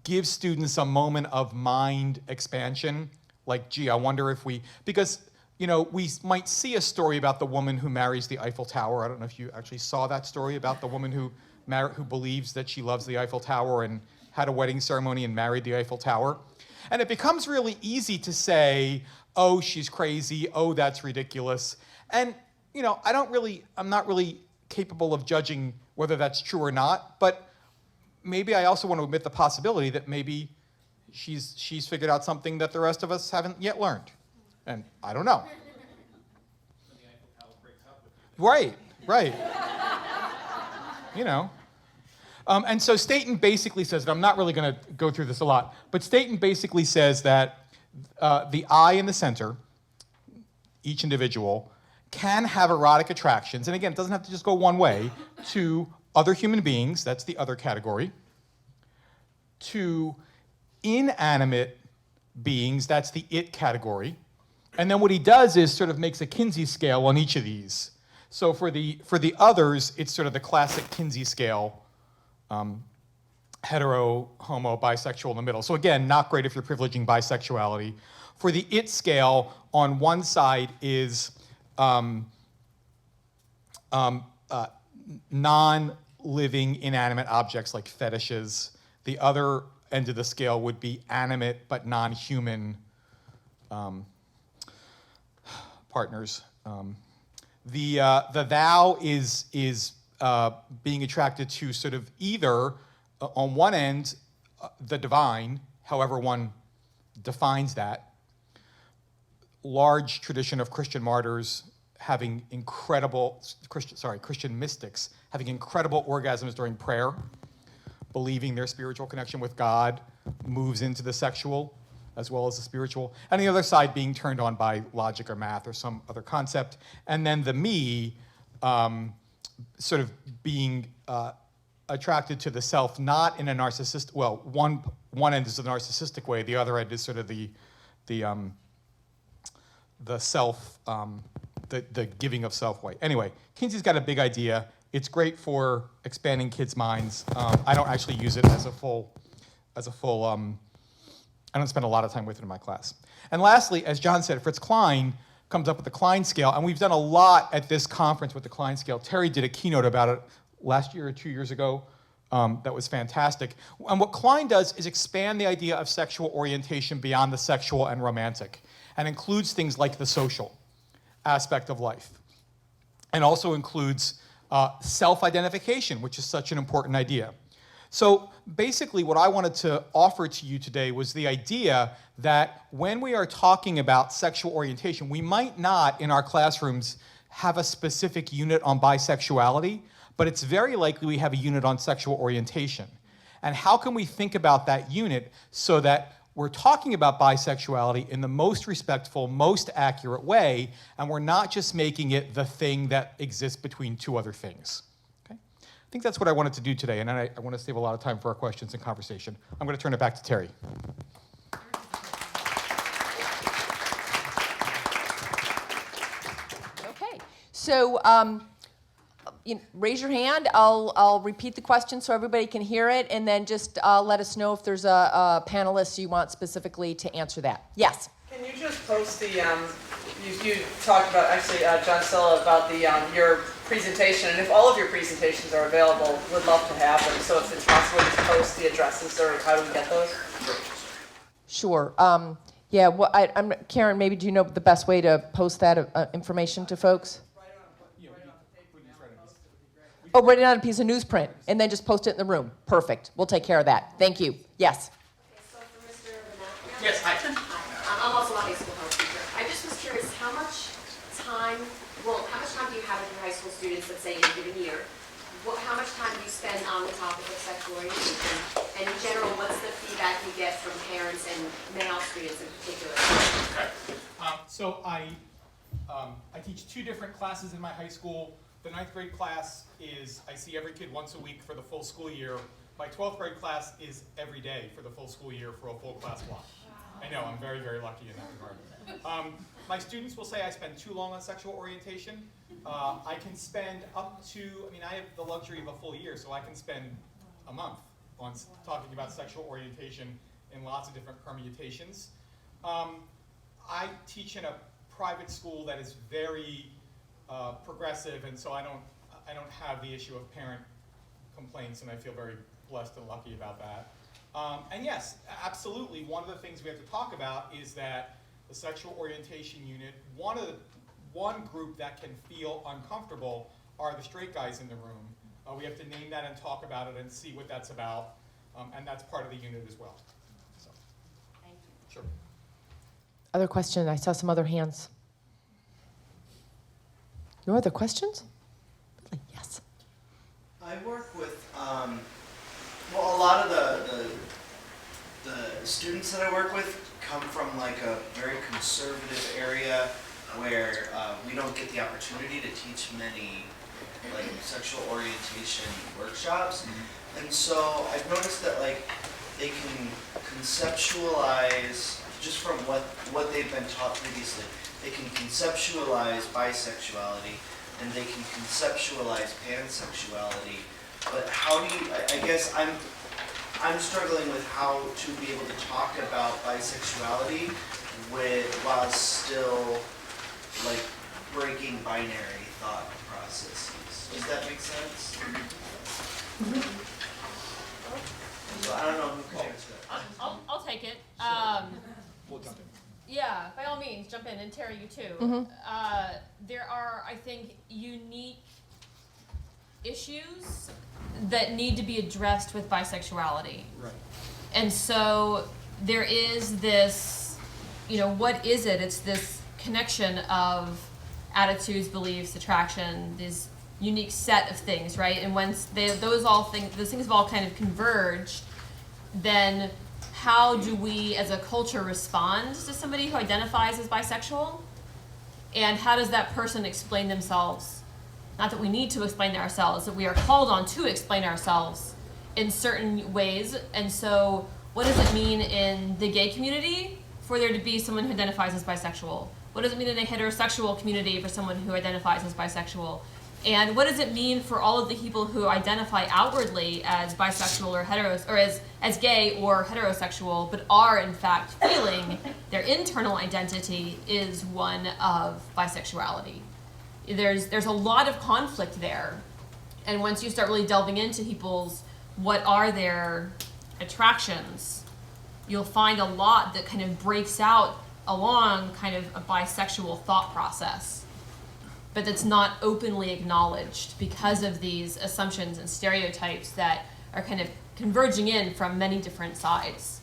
[SPEAKER 16] give students a moment of mind expansion. Like, gee, I wonder if because, you know, we might see a story about the woman who marries the Eiffel Tower. I don't know if you actually saw that story about the woman who believes that she loves the Eiffel Tower and had a wedding ceremony and married the Eiffel Tower. And it becomes really easy to say, oh, she's crazy, oh, that's ridiculous. And, you know, I'm not really capable of judging whether that's true or not, but maybe I also want to admit the possibility that maybe she's figured out something that the rest of us haven't yet learned. And I don't know. Right. You know. And so Staten basically says, and I'm not really going to go through this a lot, but Staten basically says that the I in the center, each individual, can have erotic attractions, and again, it doesn't have to just go one way, to other human beings, that's the other category, to inanimate beings, that's the it category, and then what he does is sort of makes a Kinsey scale on each of these. So for the others, it's sort of the classic Kinsey scale, hetero, homo, bisexual in the middle. So again, not great if you're privileging bisexuality. For the it scale, on one side is non-living inanimate objects like fetishes. The other end of the scale would be animate but non-human partners. The thou is being attracted to sort of either, on one end, the divine, however one defines that. Large tradition of Christian martyrs having Christian mystics having incredible orgasms during prayer, believing their spiritual connection with God moves into the sexual as well as the spiritual, and the other side being turned on by logic or math or some other concept, and then the me sort of being attracted to the self, not in a narcissistic, well, one end is a narcissistic way, the other end is sort of the self, the giving of self way. Anyway, Kinsey's got a big idea. It's great for expanding kids' minds. I don't actually use it as a full, I don't spend a lot of time with it in my class. And lastly, as John said, Fritz Klein comes up with the Klein scale, and we've done a lot at this conference with the Klein scale. Terry did a keynote about it last year or 2 years ago. That was fantastic. And what Klein does is expand the idea of sexual orientation beyond the sexual and romantic, and includes things like the social aspect of life, and also includes self-identification, which is such an important idea. So basically what I wanted to offer to you today was the idea that when we are talking about sexual orientation, we might not in our classrooms have a specific unit on bisexuality, but it's very likely we have a unit on sexual orientation. And how can we think about that unit so that we're talking about bisexuality in the most respectful, most accurate way, and we're not just making it the thing that exists between two other things. Okay? I think that's what I wanted to do today, and I want to save a lot of time for our questions and conversation. I'm going to turn it back to Terry.
[SPEAKER 1] Okay, so raise your hand. I'll repeat the question so everybody can hear it, and then just let us know if there's a panelist you want specifically to answer that. Yes?
[SPEAKER 17] Can you just post the, you talked about, actually, John Stella, about the your presentation, and if all of your presentations are available, would love to have them. So if it's possible, just post the addresses, or how do we get those?
[SPEAKER 1] Sure. Yeah, well, Karen, maybe do you know the best way to post that information to folks? Oh, write it on a piece of newsprint, and then just post it in the room. Perfect. We'll take care of that. Thank you. Yes?
[SPEAKER 18] So for Mr. Vinat,
[SPEAKER 12] Yes, hi.
[SPEAKER 18] I'm also a high school health teacher. I just was curious, how much time do you have with your high school students, let's say in a given year? How much time do you spend on the topic of sexual orientation? And in general, what's the feedback you get from parents and male students in particular?
[SPEAKER 16] So I teach 2 different classes in my high school. The 9th grade class is, I see every kid once a week for the full school year. My 12th grade class is every day for the full school year for a full class block. I know, I'm very, very lucky in that regard. My students will say I spend too long on sexual orientation. I can spend up to, I have the luxury of a full year, so I can spend a month on talking about sexual orientation in lots of different permutations. I teach in a private school that is very progressive, and so I don't have the issue of parent complaints, and I feel very blessed and lucky about that. And yes, absolutely, one of the things we have to talk about is that the sexual orientation unit, one group that can feel uncomfortable are the straight guys in the room. We have to name that and talk about it and see what that's about, and that's part of the unit as well. So.
[SPEAKER 1] Thank you.
[SPEAKER 16] Sure.
[SPEAKER 5] Other question? I saw some other hands. No other questions? Really? Yes.
[SPEAKER 7] I work with, well, a lot of the students that I work with come from like a very conservative area where we don't get the opportunity to teach many like sexual orientation workshops. And so I've noticed that like they can conceptualize, just from what they've been taught previously, they can conceptualize bisexuality and they can conceptualize pansexuality. But how do you, I guess I'm struggling with how to be able to talk about bisexuality while still like breaking binary thought processes. Does that make sense? So I don't know who can answer that.
[SPEAKER 6] I'll take it.
[SPEAKER 16] We'll jump in.
[SPEAKER 6] Yeah, by all means, jump in, and Terry, you too. There are, I think, unique issues that need to be addressed with bisexuality.
[SPEAKER 16] Right.
[SPEAKER 6] And so there is this, what is it? It's this connection of attitudes, beliefs, attraction, this unique set of things, right? And once those things have all kind of converged, then how do we as a culture respond to somebody who identifies as bisexual? And how does that person explain themselves? Not that we need to explain ourselves, that we are called on to explain ourselves in certain ways. And so what does it mean in the gay community for there to be someone who identifies as bisexual? What does it mean in a heterosexual community for someone who identifies as bisexual? And what does it mean for all of the people who identify outwardly as bisexual or as gay or heterosexual, but are in fact feeling their internal identity is one of bisexuality? There's a lot of conflict there. And once you start really delving into people's, what are their attractions, you'll find a lot that kind of breaks out along kind of a bisexual thought process. But that's not openly acknowledged because of these assumptions and stereotypes that are kind of converging in from many different sides.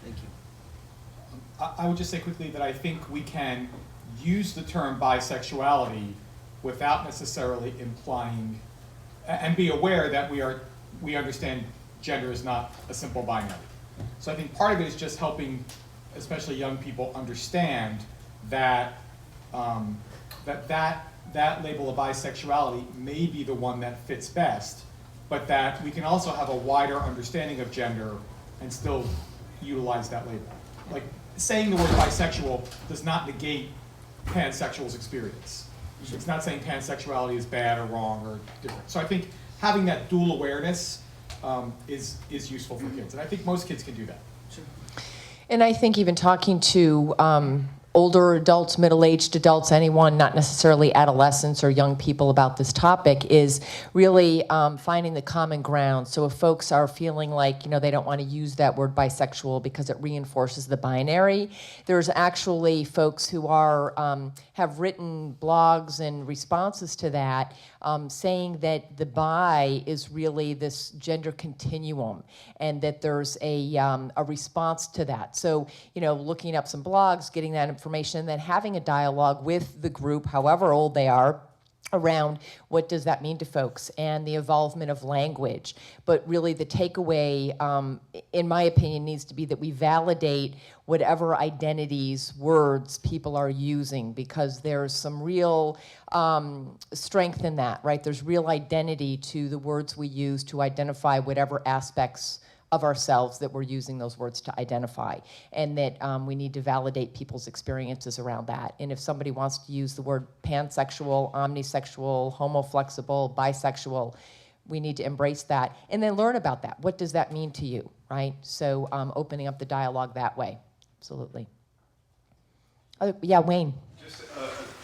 [SPEAKER 7] Thank you.
[SPEAKER 16] I would just say quickly that I think we can use the term bisexuality without necessarily implying, and be aware that we understand gender is not a simple binary. So I think part of it is just helping, especially young people, understand that that label of bisexuality may be the one that fits best, but that we can also have a wider understanding of gender and still utilize that label. Like, saying the word bisexual does not negate pansexual's experience. It's not saying pansexuality is bad or wrong or different. So I think having that dual awareness is useful for kids, and I think most kids can do that.
[SPEAKER 5] And I think even talking to older adults, middle-aged adults, anyone, not necessarily adolescents or young people about this topic, is really finding the common ground. So if folks are feeling like, they don't want to use that word bisexual because it reinforces the binary, there's actually folks who are have written blogs and responses to that, saying that the bi is really this gender continuum, and that there's a response to that. So, looking up some blogs, getting that information, and then having a dialogue with the group, however old they are, around what does that mean to folks and the evolvement of language. But really the takeaway, in my opinion, needs to be that we validate whatever identities, words people are using, because there's some real strength in that, right? There's real identity to the words we use to identify whatever aspects of ourselves that we're using those words to identify, and that we need to validate people's experiences around that. And if somebody wants to use the word pansexual, omnisexual, homoflexible, bisexual, we need to embrace that and then learn about that. What does that mean to you, right? So opening up the dialogue that way, absolutely. Yeah, Wayne.
[SPEAKER 2] Just a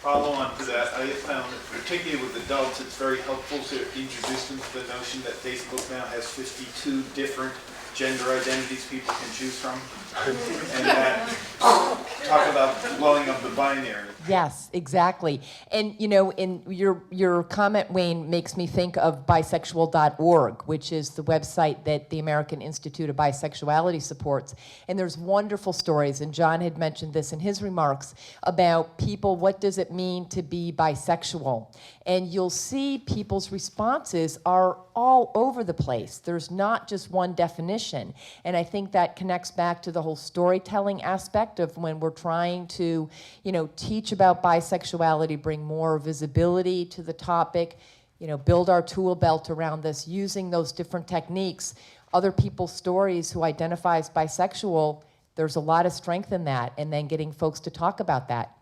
[SPEAKER 2] follow on to that, I have found that particularly with adults, it's very helpful to introduce them to the notion that Facebook now has 52 different gender identities people can choose from. And that, talk about blowing up the binary.
[SPEAKER 5] Yes, exactly. And you know, in your comment, Wayne, makes me think of bisexual.org, which is the website that the American Institute of Bisexuality supports. And there's wonderful stories, and John had mentioned this in his remarks, about people, what does it mean to be bisexual? And you'll see people's responses are all over the place. There's not just one definition. And I think that connects back to the whole storytelling aspect of when we're trying to, you know, teach about bisexuality, bring more visibility to the topic, you know, build our tool belt around this, using those different techniques. Other people's stories who identify as bisexual, there's a lot of strength in that, and then getting folks to talk about that.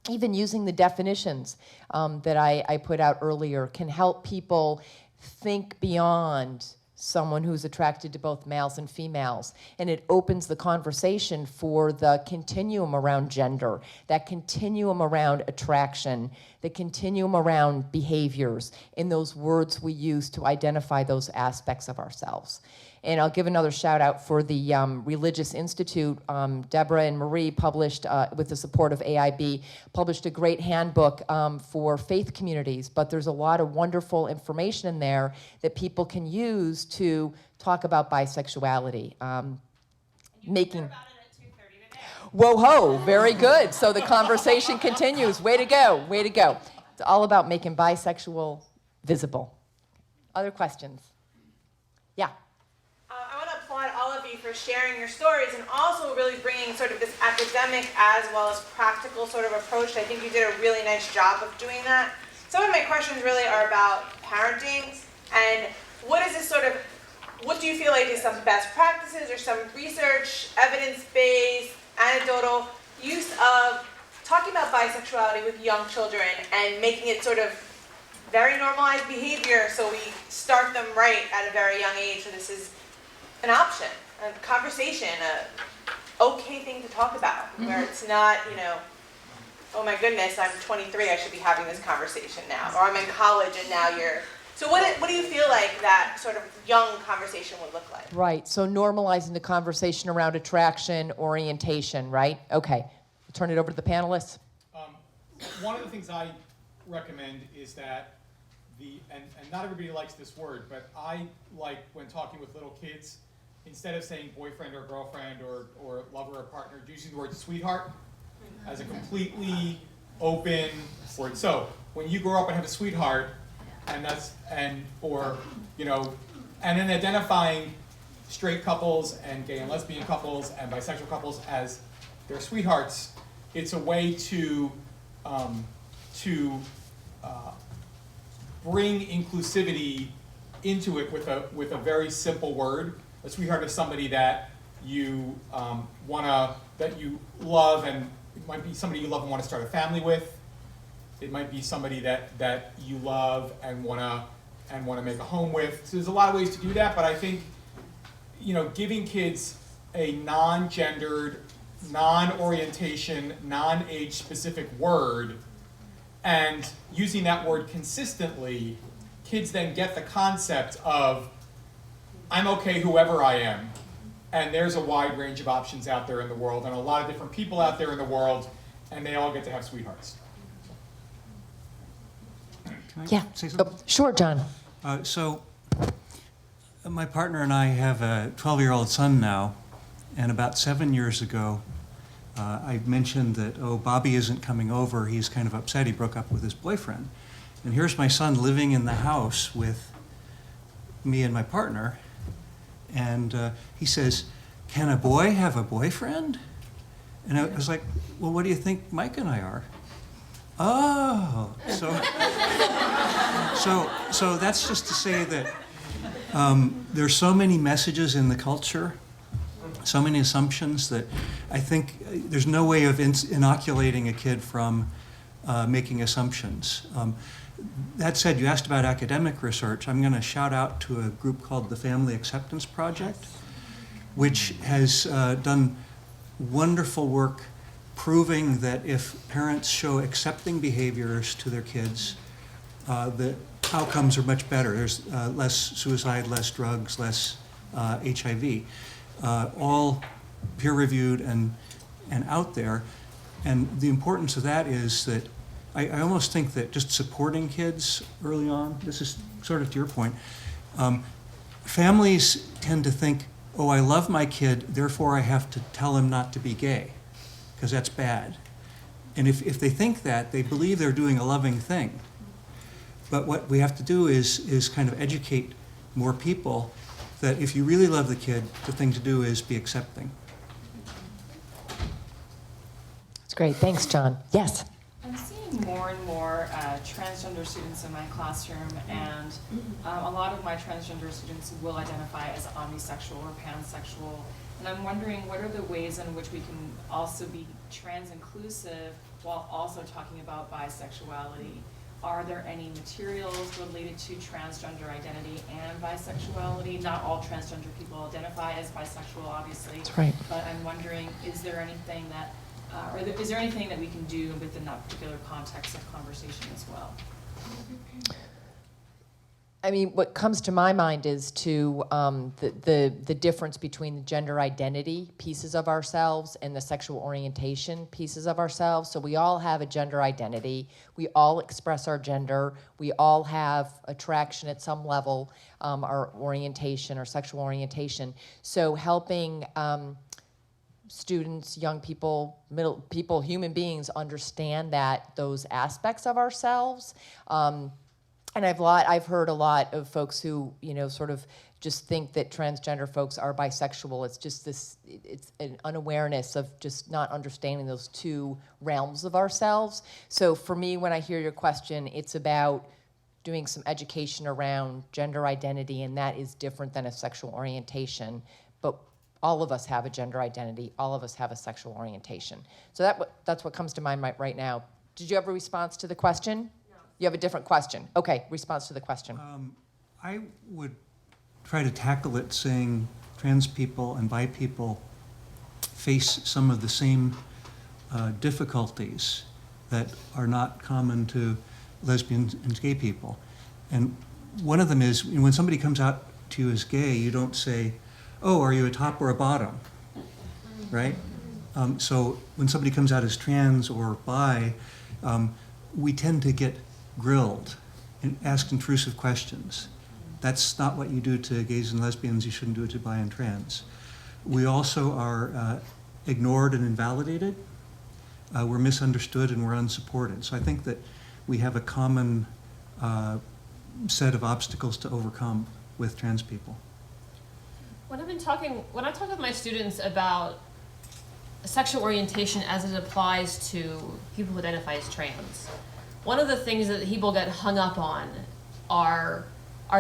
[SPEAKER 5] Even using the definitions that I put out earlier can help people think beyond someone who's attracted to both males and females. And it opens the conversation for the continuum around gender, that continuum around attraction, the continuum around behaviors, in those words we use to identify those aspects of ourselves. And I'll give another shout out for the Religious Institute. Deborah and Marie published, with the support of AIB, published a great handbook for faith communities, but there's a lot of wonderful information in there that people can use to talk about bisexuality. Making. Whoa ho, very good. So the conversation continues. Way to go, way to go. It's all about making bisexual visible. Other questions? Yeah.
[SPEAKER 9] I want to applaud all of you for sharing your stories and also really bringing sort of this academic as well as practical sort of approach. I think you did a really nice job of doing that. Some of my questions really are about parenting and what is this sort of, what do you feel like is some best practices or some research, evidence-based, anecdotal use of talking about bisexuality with young children and making it sort of very normalized behavior so we start them right at a very young age so this is an option, a conversation, a okay thing to talk about, where it's not, you know, oh my goodness, I'm 23, I should be having this conversation now, or I'm in college and now you're, so what do you feel like that sort of young conversation would look like?
[SPEAKER 5] Right, so normalizing the conversation around attraction, orientation, right? Okay, I'll turn it over to the panelists.
[SPEAKER 16] One of the things I recommend is that and not everybody likes this word, but I like when talking with little kids, instead of saying boyfriend or girlfriend or lover or partner, using the word sweetheart as a completely open word. So when you grow up and have a sweetheart, and you know, and then identifying straight couples and gay and lesbian couples and bisexual couples as their sweethearts, it's a way to bring inclusivity into it with a very simple word. A sweetheart is somebody that you that you love, and it might be somebody you love and want to start a family with. It might be somebody that you love and want to make a home with. So there's a lot of ways to do that, but I think, you know, giving kids a non-gendered, non-orientation, non-age specific word and using that word consistently, kids then get the concept of, I'm okay whoever I am, and there's a wide range of options out there in the world and a lot of different people out there in the world, and they all get to have sweethearts.
[SPEAKER 5] Yeah,
[SPEAKER 4] say something?
[SPEAKER 5] Sure, John.
[SPEAKER 4] So my partner and I have a 12-year-old son now, and about 7 years ago, I mentioned that, oh, Bobby isn't coming over. He's kind of upset. He broke up with his boyfriend. And here's my son living in the house with me and my partner, and he says, "Can a boy have a boyfriend?" And I was like, "Well, what do you think Mike and I are?" Oh, so that's just to say that there's so many messages in the culture, so many assumptions that I think there's no way of inoculating a kid from making assumptions. That said, you asked about academic research. I'm going to shout out to a group called the Family Acceptance Project, which has done wonderful work proving that if parents show accepting behaviors to their kids, the outcomes are much better. There's less suicide, less drugs, less HIV, all peer-reviewed and out there. And the importance of that is that I almost think that just supporting kids early on, this is sort of to your point, families tend to think, oh, I love my kid, therefore I have to tell him not to be gay, because that's bad. And if they think that, they believe they're doing a loving thing. But what we have to do is kind of educate more people that if you really love the kid, the thing to do is be accepting.
[SPEAKER 5] That's great. Thanks, John. Yes?
[SPEAKER 19] I'm seeing more and more transgender students in my classroom, and a lot of my transgender students will identify as omnisexual or pansexual. And I'm wondering, what are the ways in which we can also be trans inclusive while also talking about bisexuality? Are there any materials related to transgender identity and bisexuality? Not all transgender people identify as bisexual, obviously.
[SPEAKER 5] That's right.
[SPEAKER 19] But I'm wondering, is there anything that, is there anything that we can do within that particular context of conversation as well?
[SPEAKER 5] I mean, what comes to my mind is to the difference between the gender identity pieces of ourselves and the sexual orientation pieces of ourselves. So we all have a gender identity. We all express our gender. We all have attraction at some level, our orientation, our sexual orientation. So helping students, young people, middle people, human beings understand those aspects of ourselves. And I've heard a lot of folks who, sort of just think that transgender folks are bisexual. It's just it's an unawareness of just not understanding those two realms of ourselves. So for me, when I hear your question, it's about doing some education around gender identity, and that is different than a sexual orientation. But all of us have a gender identity. All of us have a sexual orientation. So that's what comes to my mind right now. Did you have a response to the question? You have a different question. Okay, response to the question.
[SPEAKER 4] I would try to tackle it saying trans people and bi people face some of the same difficulties that are not common to lesbians and gay people. And one of them is when somebody comes out to you as gay, you don't say, oh, are you a top or a bottom, right? So when somebody comes out as trans or bi, we tend to get grilled and asked intrusive questions. That's not what you do to gays and lesbians. You shouldn't do it to bi and trans. We also are ignored and invalidated. We're misunderstood and we're unsupported. So I think that we have a common set of obstacles to overcome with trans people.
[SPEAKER 6] When I talk with my students about sexual orientation as it applies to people who identify as trans, one of the things that people get hung up on are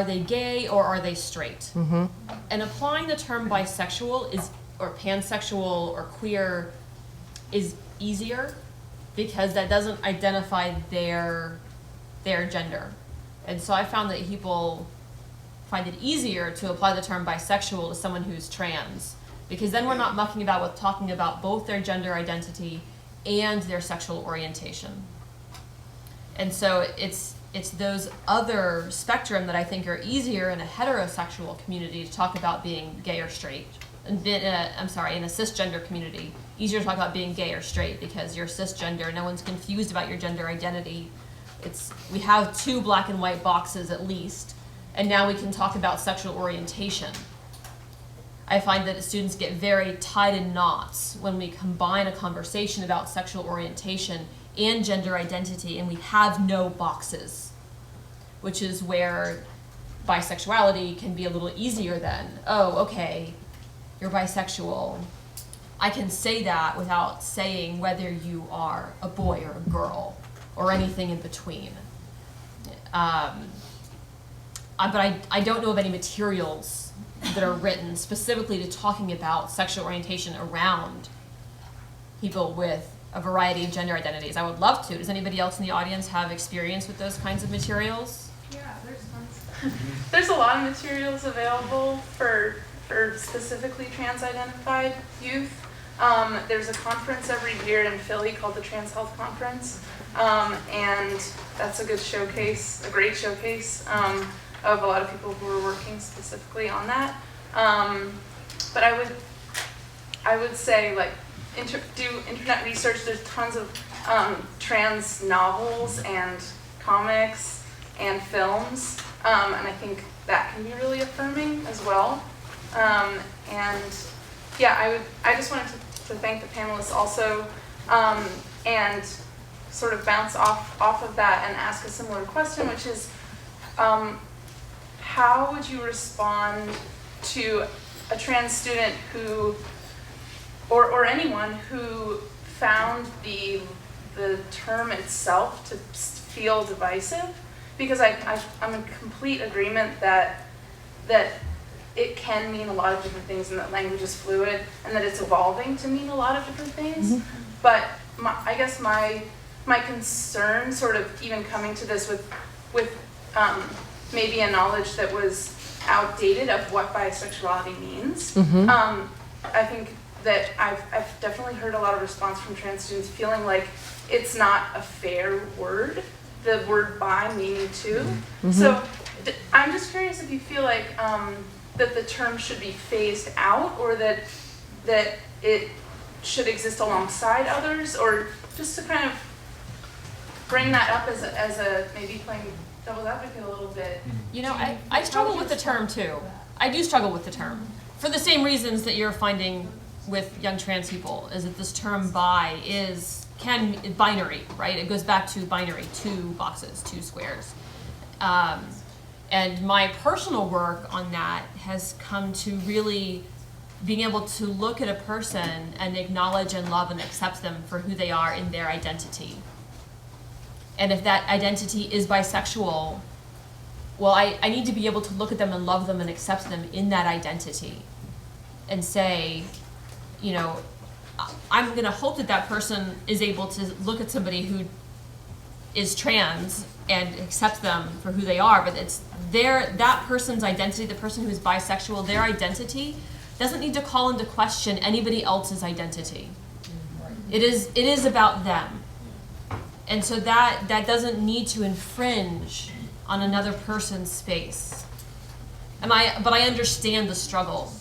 [SPEAKER 6] they gay or are they straight?
[SPEAKER 5] Mm-hmm.
[SPEAKER 6] And applying the term bisexual or pansexual or queer is easier because that doesn't identify their gender. And so I found that people find it easier to apply the term bisexual to someone who's trans, because then we're not mucking about with talking about both their gender identity and their sexual orientation. And so it's those other spectrum that I think are easier in a heterosexual community to talk about being gay or straight. In a cisgender community, easier to talk about being gay or straight because you're cisgender. No one's confused about your gender identity. We have two black and white boxes at least, and now we can talk about sexual orientation. I find that students get very tied in knots when we combine a conversation about sexual orientation and gender identity, and we have no boxes. which is where bisexuality can be a little easier then. Oh, okay, you're bisexual. I can say that without saying whether you are a boy or a girl or anything in between. But I don't know of any materials that are written specifically to talking about sexual orientation around people with a variety of gender identities. I would love to. Does anybody else in the audience have experience with those kinds of materials?
[SPEAKER 3] Yeah, there's tons. There's a lot of materials available for specifically trans-identified youth. There's a conference every year in Philly called the Trans Health Conference, and that's a good showcase, a great showcase of a lot of people who are working specifically on that. But I would say, like, do internet research. There's tons of trans novels and comics and films, and I think that can be really affirming as well. And yeah, I just wanted to thank the panelists also, and sort of bounce off of that and ask a similar question, which is, how would you respond to a trans student who, or anyone who found the term itself to feel divisive? Because I'm in complete agreement that it can mean a lot of different things, and that language is fluid, and that it's evolving to mean a lot of different things. Mm-hmm. But I guess my concern, sort of even coming to this with maybe a knowledge that was outdated of what bisexuality means. Mm-hmm. I think that I've definitely heard a lot of response from trans students feeling like it's not a fair word, the word bi meaning two. Mm-hmm. So I'm just curious if you feel like that the term should be phased out, or that it should exist alongside others, or just to kind of bring that up as a maybe playing devil's advocate a little bit.
[SPEAKER 6] You know, I struggle with the term too. I do struggle with the term for the same reasons that you're finding with young trans people, is that this term bi can binary, right? It goes back to binary, 2 boxes, 2 squares. And my personal work on that has come to really being able to look at a person and acknowledge and love and accept them for who they are in their identity. And if that identity is bisexual, well, I need to be able to look at them and love them and accept them in that identity and say, you know, I'm going to hope that that person is able to look at somebody who is trans and accept them for who they are, but it's that person's identity, the person who is bisexual, their identity doesn't need to call into question anybody else's identity. It is about them. And so that doesn't need to infringe on another person's space. But I understand the struggle.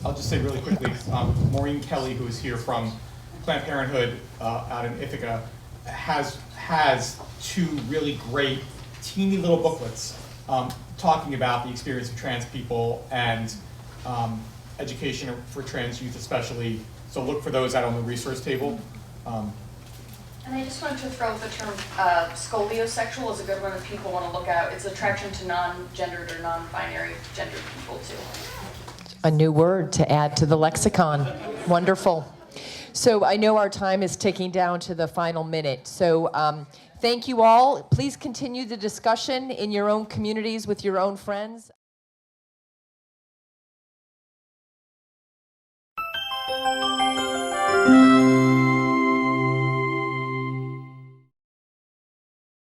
[SPEAKER 16] I'll just say really quickly, Maureen Kelly, who is here from Planned Parenthood out in Ithaca, has 2 really great teeny little booklets talking about the experience of trans people and education for trans youth especially. So look for those out on the resource table.
[SPEAKER 15] And I just wanted to throw the term scoliosexual is a good one that people want to look at. It's attraction to non-gendered or non-binary gendered people too.
[SPEAKER 5] A new word to add to the lexicon. Wonderful. So I know our time is ticking down to the final minute. So thank you all. Please continue the discussion in your own communities with your own friends.